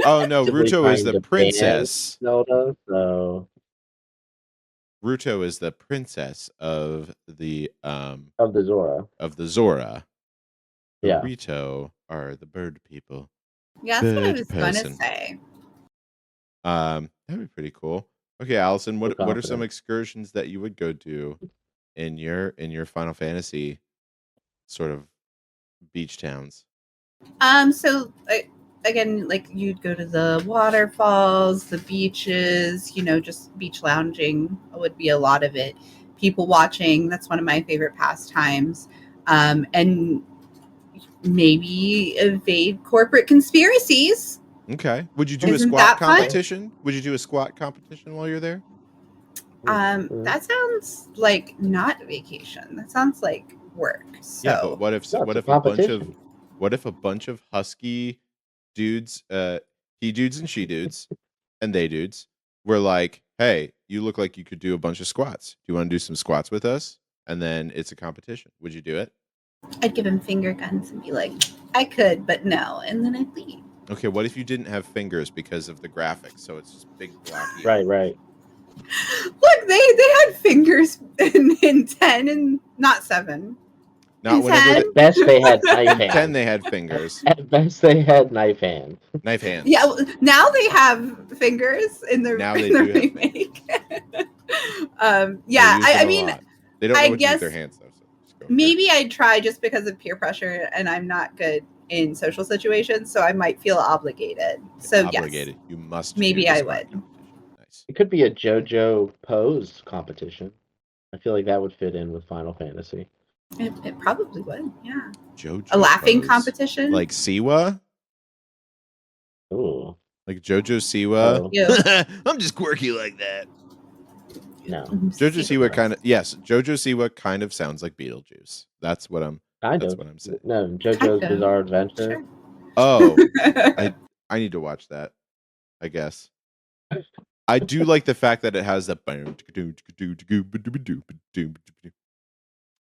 Speaker 1: Oh no,
Speaker 3: Actively
Speaker 1: Ruto is
Speaker 3: trying
Speaker 1: the
Speaker 3: to ban
Speaker 1: princess.
Speaker 3: Zelda, so
Speaker 1: Ruto is the princess of the
Speaker 3: of the Zora.
Speaker 1: Zora. The
Speaker 3: Yeah.
Speaker 1: Rito are the bird people.
Speaker 2: Yeah, that's what I
Speaker 1: Bird
Speaker 2: was gonna
Speaker 1: person.
Speaker 2: say.
Speaker 1: That'd be pretty cool. Okay, Allison, what
Speaker 3: Feel
Speaker 1: are some
Speaker 3: confident.
Speaker 1: excursions that you would go do in your Final Fantasy sort of beach towns?
Speaker 2: So again, like you'd go to the waterfalls, the beaches, just beach lounging would be a lot of it. People watching, that's one of my favorite pastimes. And maybe evade corporate conspiracies.
Speaker 1: Okay. Would you do a
Speaker 2: Isn't
Speaker 1: squat
Speaker 2: that fun?
Speaker 1: competition? Would you do a squat competition while you're there?
Speaker 3: Mhm.
Speaker 2: That sounds like not vacation. That sounds like work. So
Speaker 1: Yeah, but what if
Speaker 3: No,
Speaker 1: what
Speaker 3: it's a
Speaker 1: if a bunch of
Speaker 3: competition.
Speaker 1: husky dudes, he dudes and she dudes, and they dudes were like, "Hey, you look like you could do a bunch of squats. Do you want to do some squats with us?" And then it's a competition. Would you do it?
Speaker 2: I'd give him finger guns and be like, I could, but no. And then I'd leave.
Speaker 1: Okay, what if you didn't have fingers because of the graphics? So it's just big blocky.
Speaker 3: Right.
Speaker 2: Look, they had fingers in 10 and not 7.
Speaker 1: Not
Speaker 2: In
Speaker 1: whenever
Speaker 2: 10?
Speaker 3: At best, they had knife
Speaker 1: in 10
Speaker 3: hands.
Speaker 1: they had fingers.
Speaker 3: At best, they had knife hands.
Speaker 1: Knife hands.
Speaker 2: Yeah, well, now they have fingers in the
Speaker 1: Now they
Speaker 2: in the
Speaker 1: do have
Speaker 2: remake.
Speaker 1: They
Speaker 2: Yeah,
Speaker 1: use them
Speaker 2: I
Speaker 1: a
Speaker 2: mean,
Speaker 1: lot. They don't know
Speaker 2: I
Speaker 1: what to do with their
Speaker 2: guess
Speaker 1: hands though, so just go
Speaker 2: maybe I'd try just because of peer pressure, and I'm not good in social situations, so I might feel obligated. So
Speaker 1: obligated.
Speaker 2: yes,
Speaker 1: You must
Speaker 2: maybe
Speaker 1: do the
Speaker 2: I
Speaker 1: squat
Speaker 2: would.
Speaker 1: competition. Nice.
Speaker 3: It could be a JoJo pose competition. I feel like that would fit in with Final Fantasy.
Speaker 2: It probably would. Yeah,
Speaker 1: JoJo
Speaker 2: a laughing
Speaker 1: pose.
Speaker 2: competition.
Speaker 1: Like Siwa?
Speaker 3: Ooh,
Speaker 1: Like JoJo Siwa?
Speaker 3: oh
Speaker 2: Yeah.
Speaker 1: I'm just quirky like that.
Speaker 3: no,
Speaker 1: JoJo Siwa kind of JoJo Siwa kind of sounds like Beetlejuice. That's what I'm
Speaker 3: kind
Speaker 1: that's
Speaker 3: of.
Speaker 1: what I'm saying.
Speaker 3: No,
Speaker 2: Kind
Speaker 3: JoJo's
Speaker 2: of.
Speaker 3: Bizarre Adventure.
Speaker 2: Sure.
Speaker 1: Oh, I need to watch that, I guess. I do like the fact that it has the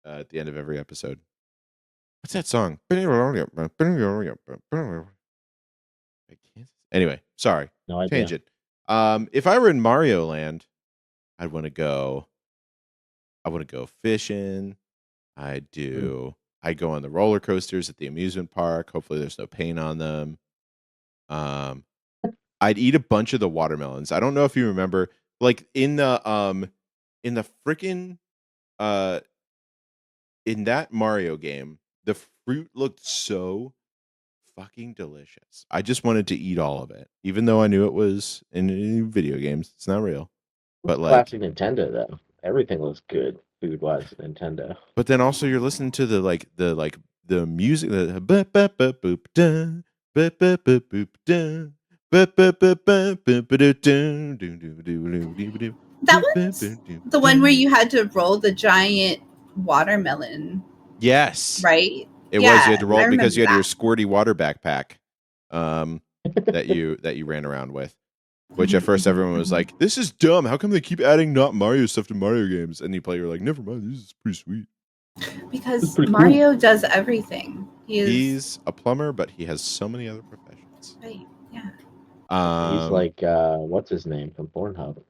Speaker 1: at the end of every episode. What's that song? Anyway, sorry.
Speaker 3: No idea.
Speaker 1: Change it. If I were in Mario Land, I'd want to go. I want to go fishing. I'd go on the roller coasters at the amusement park. Hopefully, there's no paint on them. I'd eat a bunch of the watermelons. I don't know if you remember, like in the freaking in that Mario game, the fruit looked so fucking delicious. I just wanted to eat all of it, even though I knew it was in video games. It's not real, but like,
Speaker 3: Classic Nintendo though. Everything looks good food wise at Nintendo.
Speaker 1: but then also you're listening to the music, the ba ba ba boop da ba ba ba boop da ba ba ba ba ba ba do do do do do do do.
Speaker 2: That one's the one where you had to roll the giant watermelon,
Speaker 1: Yes,
Speaker 2: right?
Speaker 1: it was. You had to roll because you had your squirty water backpack, that you ran around with. Which at first everyone was like, "This is dumb. How come they keep adding not Mario stuff to Mario games?" And you play, you're like, "Never mind. This is pretty sweet."
Speaker 2: Because
Speaker 3: pretty
Speaker 2: Mario does everything.
Speaker 1: He's a plumber, but he has so many other professions.
Speaker 2: Right. Yeah.
Speaker 3: He's like what's his name from Pornhub?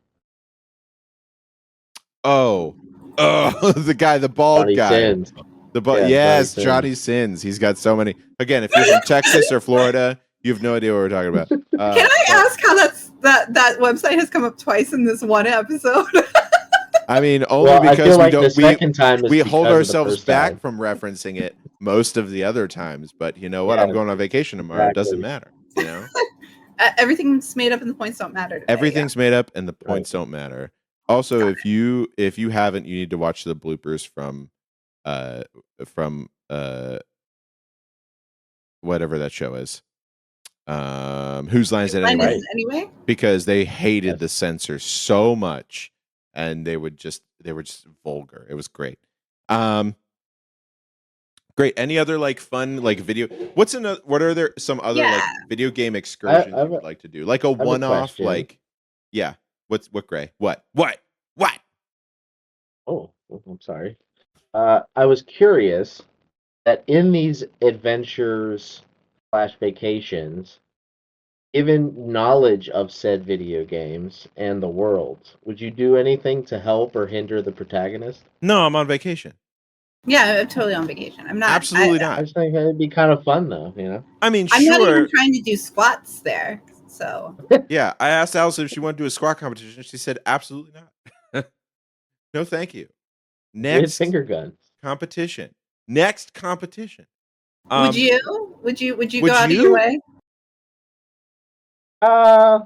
Speaker 1: The guy, the bald
Speaker 3: Johnny
Speaker 1: guy.
Speaker 3: Sins.
Speaker 1: Yes,
Speaker 3: Johnny
Speaker 1: Johnny Sins. He's got so many. Again, if you're from Texas or Florida, you have no idea what we're talking about.
Speaker 2: Can I ask how that website has come up twice in this one episode?
Speaker 1: I mean, only because we hold ourselves back from referencing it most of the other times. But you know what?
Speaker 3: Yeah,
Speaker 1: I'm going on vacation tomorrow. It doesn't
Speaker 3: exactly.
Speaker 1: matter.
Speaker 2: Everything's made up and the points don't matter today.
Speaker 1: Everything's made up and the points don't matter. Also, if you haven't, you need to watch the bloopers from whatever that show is. Whose Line Is It Anyway?
Speaker 2: Anyway?
Speaker 1: Because they hated the censor so much and they were just vulgar. It was great. Great. Any other like fun like video? What are there some other like
Speaker 2: Yeah.
Speaker 1: video game
Speaker 3: I
Speaker 1: excursions
Speaker 3: have
Speaker 1: you would like to do? Like a
Speaker 3: have a
Speaker 1: one-off,
Speaker 3: question.
Speaker 1: like yeah. What Gray? What?
Speaker 3: Oh, I'm sorry. I was curious that in these adventures / vacations, given knowledge of said video games and the world, would you do anything to help or hinder the protagonist?
Speaker 1: No, I'm on vacation.
Speaker 2: Yeah, I'm totally on vacation. I'm not.
Speaker 1: Absolutely
Speaker 3: I
Speaker 1: not.
Speaker 3: just think it'd be kind of fun, though. You know.
Speaker 1: I mean,
Speaker 2: I'm not even
Speaker 1: sure.
Speaker 2: trying to do squats there. So
Speaker 1: Yeah, I asked Allison if she wanted to do a squat competition. She said absolutely not. No, thank you.
Speaker 3: We had
Speaker 1: Next
Speaker 3: finger guns.
Speaker 1: competition. Next competition.
Speaker 2: would you? Would you
Speaker 1: would
Speaker 2: go out of your
Speaker 1: you?
Speaker 2: way?
Speaker 3: I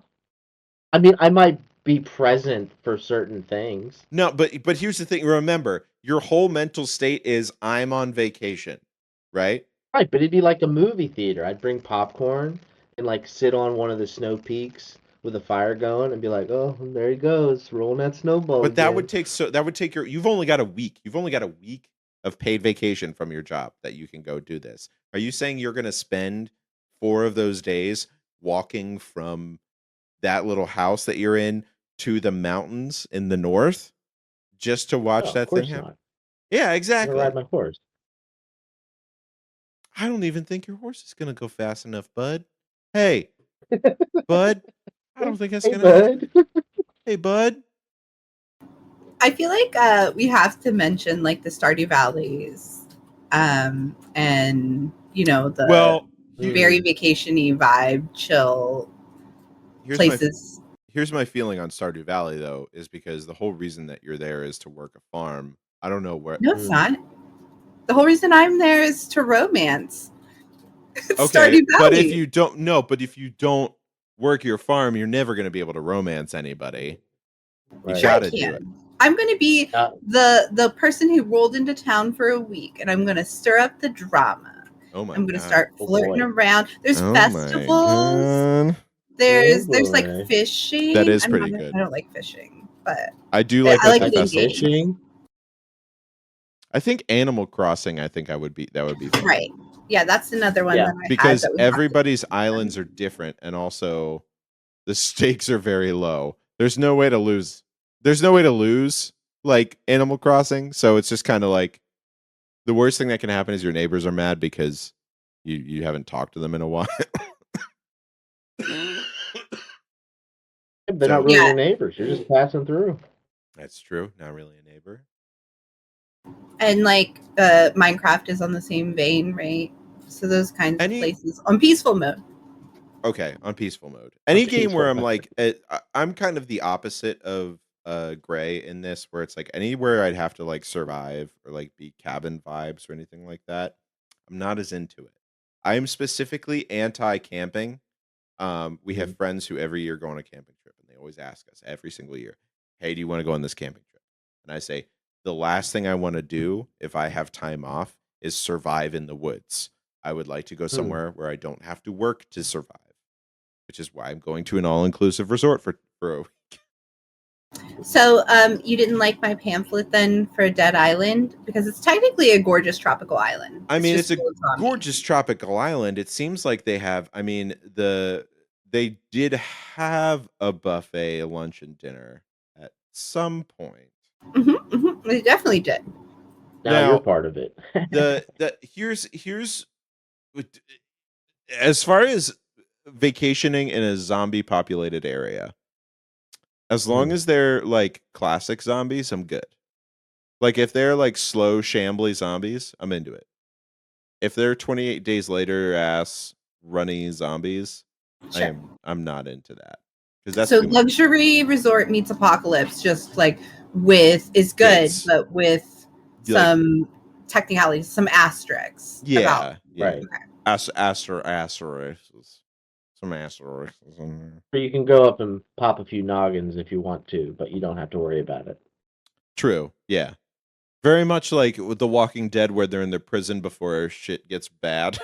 Speaker 3: mean, I might be present for certain things.
Speaker 1: No, but here's the thing. Remember, your whole mental state is I'm on vacation, right?
Speaker 3: Right, but it'd be like a movie theater. I'd bring popcorn and like sit on one of the snow peaks with a fire going and be like, "Oh, there he goes, rolling that snowball
Speaker 1: But that would
Speaker 3: again."
Speaker 1: take you've only got a week. You've only got a week of paid vacation from your job that you can go do this. Are you saying you're going to spend 4 of those days walking from that little house that you're in to the mountains in the north just to watch
Speaker 3: No, of
Speaker 1: that thing
Speaker 3: course
Speaker 1: happen?
Speaker 3: not.
Speaker 1: Yeah,
Speaker 3: I'm gonna
Speaker 1: exactly.
Speaker 3: ride my horse.
Speaker 1: I don't even think your horse is going to go fast enough, bud. Hey, bud. I don't think that's
Speaker 3: Hey,
Speaker 1: going to happen.
Speaker 3: bud.
Speaker 1: Hey, bud.
Speaker 2: I feel like we have to mention like the Stardew Valleys, and the
Speaker 1: Well,
Speaker 2: very vacation-y vibe, chill
Speaker 1: here's
Speaker 2: places.
Speaker 1: my feeling on Stardew Valley though is because the whole reason that you're there is to work a farm. I don't know where.
Speaker 2: No, it's not. The whole reason I'm there is to romance.
Speaker 1: Okay,
Speaker 2: Stardew
Speaker 1: but
Speaker 2: Valley.
Speaker 1: if you don't work your farm, you're never going to be able to romance anybody.
Speaker 3: Right.
Speaker 1: You
Speaker 2: Sure I
Speaker 1: got to do it.
Speaker 2: can. I'm going to be the person who rolled into town for a week, and I'm going to stir up the drama.
Speaker 1: Oh my!
Speaker 2: I'm going to
Speaker 1: God.
Speaker 2: start flirting
Speaker 3: boy.
Speaker 2: around. There's
Speaker 1: Oh my
Speaker 2: festivals.
Speaker 1: God.
Speaker 2: There's
Speaker 3: Oh,
Speaker 2: like
Speaker 3: boy.
Speaker 2: fishing.
Speaker 1: That is pretty good.
Speaker 2: I don't like fishing, but
Speaker 1: I do like
Speaker 2: I
Speaker 1: that
Speaker 2: like
Speaker 1: the
Speaker 2: the
Speaker 1: festivals.
Speaker 2: engagement.
Speaker 1: I think Animal Crossing. I think that would be fun.
Speaker 2: Right. Yeah, that's another one
Speaker 3: Yeah.
Speaker 2: that I
Speaker 1: Because
Speaker 2: had that would have to
Speaker 1: everybody's
Speaker 2: be
Speaker 1: islands
Speaker 2: done.
Speaker 1: are different, and also the stakes are very low. There's no way to lose. Like Animal Crossing, so it's just kind of like the worst thing that can happen is your neighbors are mad because you haven't talked to them in a while.
Speaker 3: They're not really your neighbors. You're just passing through.
Speaker 1: That's true. Not really a neighbor.
Speaker 2: And like Minecraft is on the same vein, right? So those kinds of places on peaceful mode.
Speaker 1: Okay, on peaceful mode. Any game where I'm like, I'm kind of the opposite of Gray in this, where it's like anywhere I'd have to like survive or like be cabin vibes or anything like that. I'm not as into it. I am specifically anti-camping. We have friends who every year go on a camping trip, and they always ask us every single year, "Hey, do you want to go on this camping trip?" And I say, the last thing I want to do if I have time off is survive in the woods. I would like to go somewhere where I don't have to work to survive, which is why I'm going to an all-inclusive resort for a week.
Speaker 2: So you didn't like my pamphlet then for Dead Island? Because it's technically a gorgeous tropical island.
Speaker 1: I mean, it's a gorgeous tropical island. It seems like they have, I mean, they did have a buffet lunch and dinner at some point.
Speaker 2: They definitely did.
Speaker 3: Now you're part of it.
Speaker 1: Here's as far as vacationing in a zombie populated area, as long as they're like classic zombies, I'm good. Like if they're like slow shambly zombies, I'm into it. If they're 28 days later ass runny zombies,
Speaker 2: sure.
Speaker 1: I'm not into that. That's
Speaker 2: so luxury resort meets apocalypse, just like is good, but with some technicalities, some asterisks.
Speaker 1: Yeah,
Speaker 3: right.
Speaker 1: Asterisks. Some asterisks in there.
Speaker 3: So you can go up and pop a few noggins if you want to, but you don't have to worry about it.
Speaker 1: True. Yeah. Very much like with The Walking Dead, where they're in their prison before shit gets bad.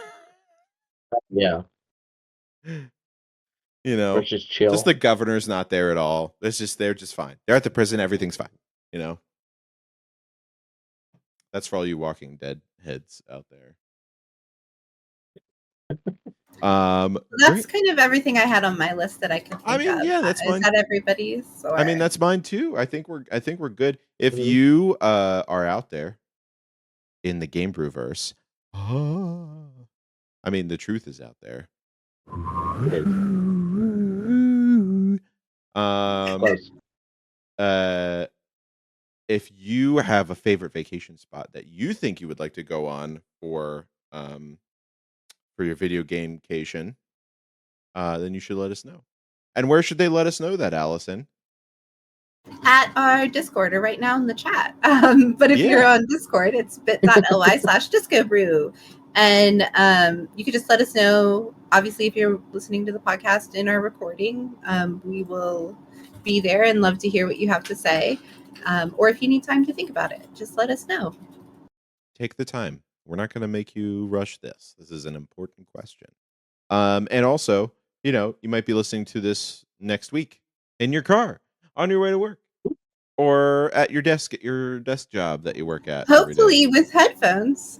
Speaker 3: Yeah.
Speaker 1: You know,
Speaker 3: Or just chill.
Speaker 1: just the governor's not there at all. They're just fine. They're at the prison. Everything's fine. You know, that's for all you Walking Dead heads out there.
Speaker 2: That's kind of everything I had on my list that I could think of.
Speaker 1: Yeah, that's
Speaker 2: Is
Speaker 1: fine.
Speaker 2: that everybody's? Or?
Speaker 1: I mean, that's mine too. I think we're good. If you are out there in the Game Brewverse, I mean, the truth is out there. If you have a favorite vacation spot that you think you would like to go on for your video gamecation, then you should let us know. And where should they let us know that, Allison?
Speaker 2: At our Discord or right now in the chat. But if you're on Discord, it's bit.ly/discobrew. And you could just let us know. Obviously, if you're listening to the podcast in our recording, we will be there and love to hear what you have to say. Or if you need time to think about it, just let us know.
Speaker 1: Take the time. We're not going to make you rush this. This is an important question. And also, you might be listening to this next week in your car, on your way to work, or at your desk job that you work at.
Speaker 2: Hopefully with headphones.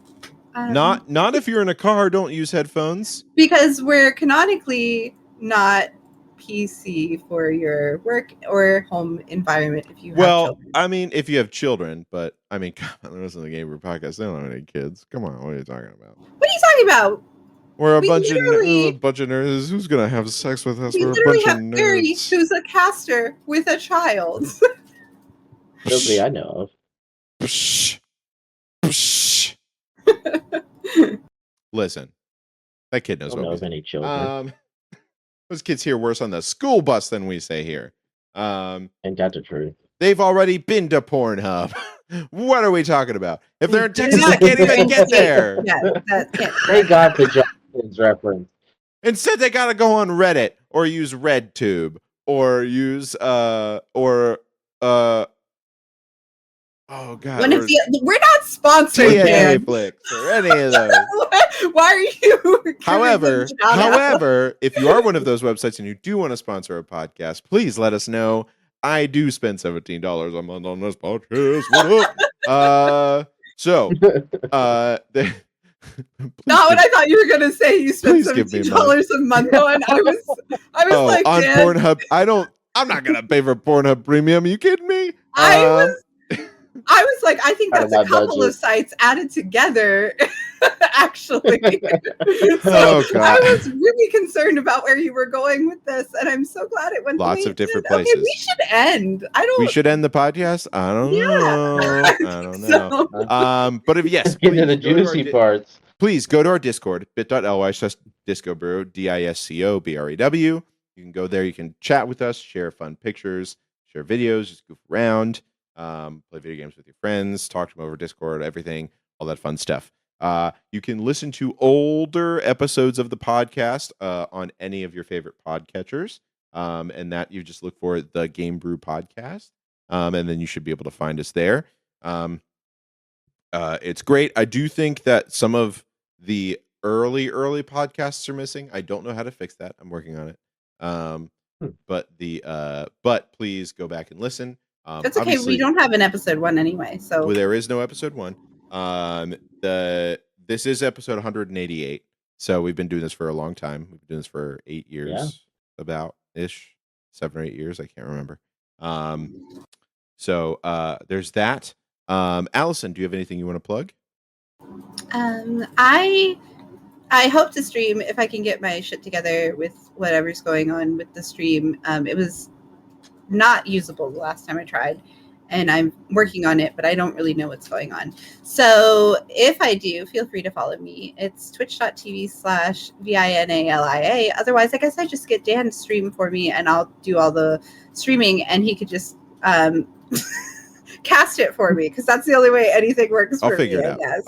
Speaker 1: Not if you're in a car, don't use headphones.
Speaker 2: Because we're canonically not PC for your work or home environment if you have children.
Speaker 1: I mean, if you have children, but I mean, come on, listen to the Game Brew podcast. They don't have any kids. Come on, what are you talking about?
Speaker 2: What are you talking about?
Speaker 1: We're a bunch of nerds. Who's gonna have sex with us?
Speaker 2: We
Speaker 1: We're a bunch of nerds.
Speaker 2: Gary, who's a caster with a child.
Speaker 3: Nobody I know of.
Speaker 1: Listen, that kid knows
Speaker 3: I don't know of any children.
Speaker 1: Those kids hear worse on the school bus than we say here.
Speaker 3: Ain't that the truth?
Speaker 1: They've already been to Pornhub. What are we talking about? If they're in Texas, they can't even get there.
Speaker 3: They got the Johnson's reference.
Speaker 1: Instead, they gotta go on Reddit or use RedTube or use oh god,
Speaker 2: we're not sponsored.
Speaker 1: Netflix or any of those.
Speaker 2: Why are you?
Speaker 1: However, if you are one of those websites and you do want to sponsor a podcast, please let us know. I do spend $17 a month on this podcast. What up?
Speaker 2: Not what I thought you were gonna say. You spent $17 a month on. I was like,
Speaker 1: on
Speaker 2: Dan.
Speaker 1: Pornhub. I'm not gonna pay for Pornhub Premium. Are you kidding me?
Speaker 2: I was like, I think that's a couple of sites added together, actually. So I was really concerned about where you were going with this, and I'm so glad it went.
Speaker 1: Lots of different places. Okay,
Speaker 2: we should end.
Speaker 1: We should end the podcast. I don't know. But if yes,
Speaker 3: get to the juicy parts.
Speaker 1: Please go to our Discord, bit.ly/discobrew, DISCOBREW. You can go there. You can chat with us, share fun pictures, share videos, just goof around. Play video games with your friends, talk to them over Discord, everything, all that fun stuff. You can listen to older episodes of the podcast on any of your favorite podcatchers, and that you just look for the Game Brew podcast, and then you should be able to find us there. It's great. I do think that some of the early podcasts are missing. I don't know how to fix that. I'm working on it. But please go back and listen.
Speaker 2: That's okay. We don't have an episode 1 anyway, so
Speaker 1: there is no episode 1. This is episode 188. So we've been doing this for a long time. We've been doing this for 8 years, about ish, 7 or 8 years. I can't remember. So there's that. Allison, do you have anything you want to plug?
Speaker 2: I hope to stream if I can get my shit together with whatever's going on with the stream. It was not usable the last time I tried, and I'm working on it, but I don't really know what's going on. So if I do, feel free to follow me. It's twitch.tv/VINALIA. Otherwise, I guess I just get Dan to stream for me, and I'll do all the streaming, and he could just cast it for me, because that's the only way anything works for me.
Speaker 1: I'll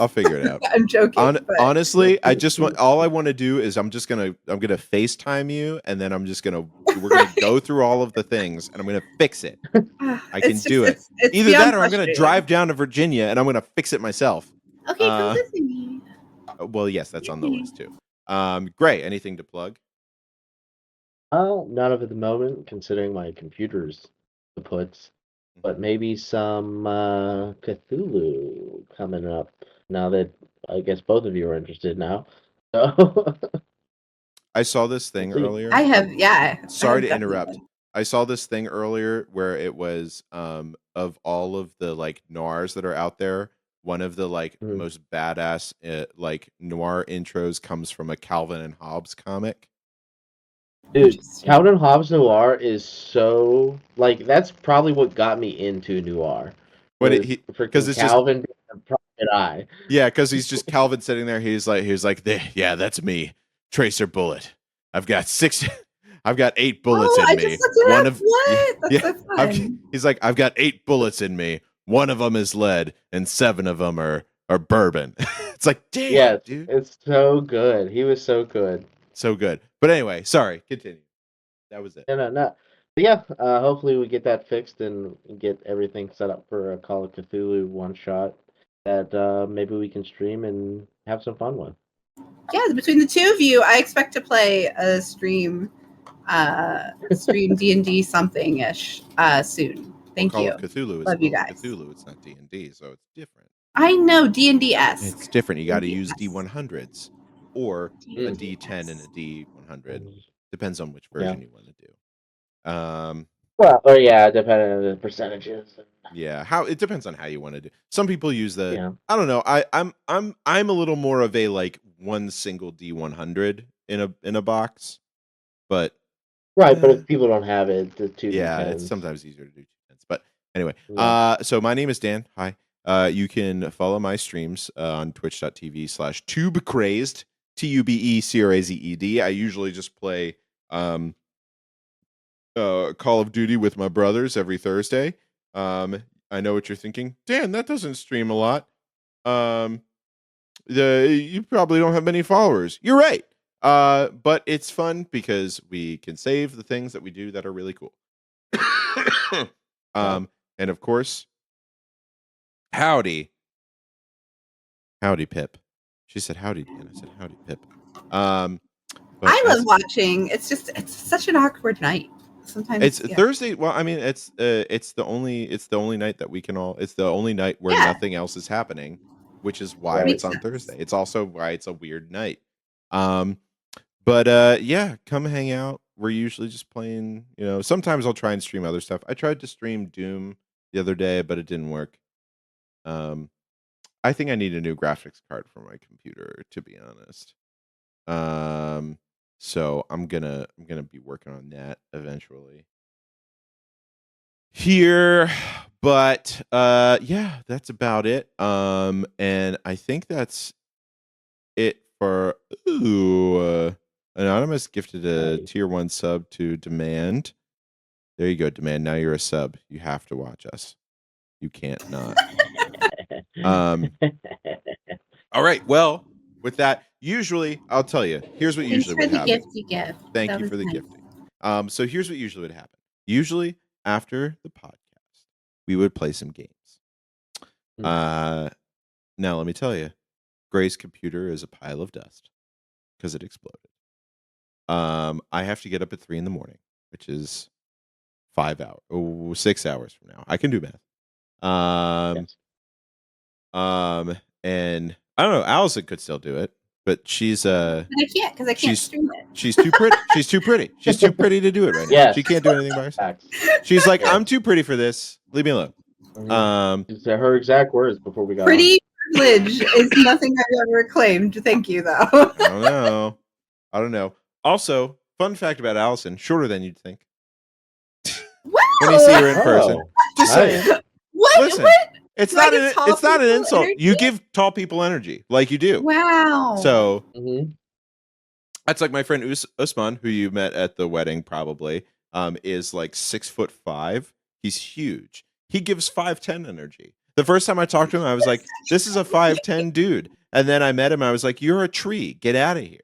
Speaker 1: figure it out.
Speaker 2: I'm joking.
Speaker 1: Honestly, all I want to do is I'm gonna FaceTime you, and then we're gonna go through all of the things, and I'm gonna fix it. I can do it.
Speaker 2: It's
Speaker 1: either that, or I'm gonna drive down to Virginia, and I'm gonna fix it myself.
Speaker 2: Okay, come visit me.
Speaker 1: Well, yes, that's on the list too. Gray, anything to plug?
Speaker 3: None of it at the moment, considering my computer's puts, but maybe some Cthulhu coming up. Now that I guess both of you are interested now, so
Speaker 1: I saw this
Speaker 3: we'll
Speaker 1: thing
Speaker 3: see.
Speaker 1: earlier.
Speaker 2: I have, yeah. I
Speaker 1: Sorry
Speaker 2: have
Speaker 1: to
Speaker 2: definitely
Speaker 1: interrupt.
Speaker 2: been.
Speaker 1: I saw this thing earlier where it was of all of the like noirs that are out there, one of the like
Speaker 3: Mhm.
Speaker 1: most badass like noir intros comes from a Calvin and Hobbes comic.
Speaker 3: Dude,
Speaker 2: Interesting.
Speaker 3: Calvin Hobbes noir is so like that's probably what got me into noir.
Speaker 1: When
Speaker 3: Was
Speaker 1: he because
Speaker 3: freaking
Speaker 1: it's just
Speaker 3: Calvin being a private eye.
Speaker 1: yeah, because he's just Calvin sitting there. He's like, yeah, that's me, Tracer Bullet. I've got six, I've got 8 bullets
Speaker 2: Oh,
Speaker 1: in
Speaker 2: I
Speaker 1: me.
Speaker 2: just looked it
Speaker 1: One
Speaker 2: up.
Speaker 1: of
Speaker 2: What? That's
Speaker 1: yeah,
Speaker 2: so fun.
Speaker 1: he's like, I've got 8 bullets in me. One of them is lead, and 7 of them are bourbon. It's like, damn,
Speaker 3: Yes,
Speaker 1: dude,
Speaker 3: it's so good. He was so good.
Speaker 1: so good. But anyway, sorry, continue. That was it.
Speaker 3: No. But yeah, hopefully we get that fixed and get everything set up for a Call of Cthulhu one shot that maybe we can stream and have some fun with.
Speaker 2: Yeah, between the two of you, I expect to play a stream D&D something ish soon. Thank
Speaker 1: Call
Speaker 2: you.
Speaker 1: of Cthulhu is
Speaker 2: Love you
Speaker 1: Call of
Speaker 2: guys.
Speaker 1: Cthulhu. It's not D&D, so it's different.
Speaker 2: I know D&D-esque.
Speaker 1: It's different. You got to use
Speaker 2: D&D-esque.
Speaker 1: D100s or a
Speaker 3: Mm.
Speaker 1: D10 and a D100.
Speaker 3: Mm.
Speaker 1: Depends on which
Speaker 3: Yeah.
Speaker 1: version you want to do.
Speaker 3: Well, or yeah, depending on the percentages.
Speaker 1: Yeah, how it depends on how you want to do. Some people use the
Speaker 3: Yeah.
Speaker 1: I don't know. I'm a little more of a like one single D100 in a box, but
Speaker 3: Right, but if people don't have it, the two
Speaker 1: yeah,
Speaker 3: D10s.
Speaker 1: it's sometimes easier to do 2 But anyway,
Speaker 3: Yeah.
Speaker 1: so my name is Dan. Hi. You can follow my streams on twitch.tv/tubecrazed, TUBECRAZED. I usually just play Call of Duty with my brothers every Thursday. I know what you're thinking. Dan, that doesn't stream a lot. You probably don't have many followers. You're right. But it's fun because we can save the things that we do that are really cool. And of course, howdy Pip. She said howdy, Dan. I said howdy, Pip. But
Speaker 2: I love watching. It's such an awkward night. Sometimes
Speaker 1: it's Thursday. Well, I mean, it's the only night that we can all. It's the only night where nothing else is happening, which is why
Speaker 3: Right.
Speaker 1: it's on Thursday. It's also why it's a weird night. But yeah, come hang out. We're usually just playing. Sometimes I'll try and stream other stuff. I tried to stream Doom the other day, but it didn't work. I think I need a new graphics card for my computer, to be honest. So I'm gonna be working on that eventually here, but yeah, that's about it. And I think that's it for Anonymous gifted a tier 1 sub to Demand. There you go, Demand. Now you're a sub. You have to watch us. You can't not. All right. Well, with that, usually I'll tell you. Here's what usually would happen.
Speaker 2: Thanks for the gift you give.
Speaker 1: Thank you for the gifting. So here's what usually would happen. Usually after the podcast, we would play some games. Now let me tell you, Gray's computer is a pile of dust because it exploded. I have to get up at 3 a.m, which is 6 hours from now. I can do math.
Speaker 3: Yes.
Speaker 1: And I don't know, Allison could still do it, but she's
Speaker 2: But I can't because I can't stream it.
Speaker 1: she's too pretty. She's too pretty. She's too pretty to do it right now.
Speaker 3: Yes.
Speaker 1: She can't do anything by herself.
Speaker 3: Facts.
Speaker 1: She's like, I'm too pretty for this. Leave me alone.
Speaker 3: These are her exact words before we got
Speaker 2: Pretty privilege is nothing I've ever claimed. Thank you, though.
Speaker 1: I don't know. Also, fun fact about Allison, shorter than you'd think.
Speaker 2: Wow.
Speaker 1: When you see her in person. Just saying.
Speaker 2: What?
Speaker 1: Listen,
Speaker 2: What?
Speaker 1: it's
Speaker 2: Do I
Speaker 1: not
Speaker 2: give
Speaker 1: an
Speaker 2: tall
Speaker 1: it's not an
Speaker 2: people
Speaker 1: insult.
Speaker 2: energy?
Speaker 1: You give tall people energy, like you do.
Speaker 2: Wow.
Speaker 1: So
Speaker 3: Mhm.
Speaker 1: that's like my friend Usman, who you met at the wedding, probably, is like 6'5". He's huge. He gives 5'10" energy. The first time I talked to him, I was like, "This is a 5'10" dude." And then I met him. I was like, "You're a tree. Get out of here."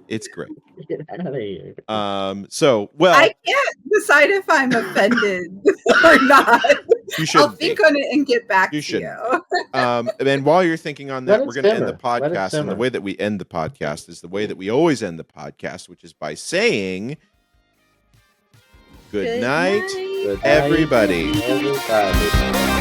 Speaker 1: It's great.
Speaker 3: Get out of here.
Speaker 1: So well,
Speaker 2: I can't decide if I'm offended or not.
Speaker 1: You
Speaker 2: I'll
Speaker 1: shouldn't
Speaker 2: think
Speaker 1: be.
Speaker 2: on it and get back
Speaker 1: You
Speaker 2: to
Speaker 1: shouldn't
Speaker 2: you.
Speaker 1: And then while you're thinking on
Speaker 3: Let
Speaker 1: that,
Speaker 3: it
Speaker 1: we're going to end the
Speaker 3: simmer. Let it
Speaker 1: podcast. And the
Speaker 3: simmer.
Speaker 1: way that we end the podcast is the way that we always end the podcast, which is by saying good night,
Speaker 3: Good night,
Speaker 1: everybody.
Speaker 3: everybody.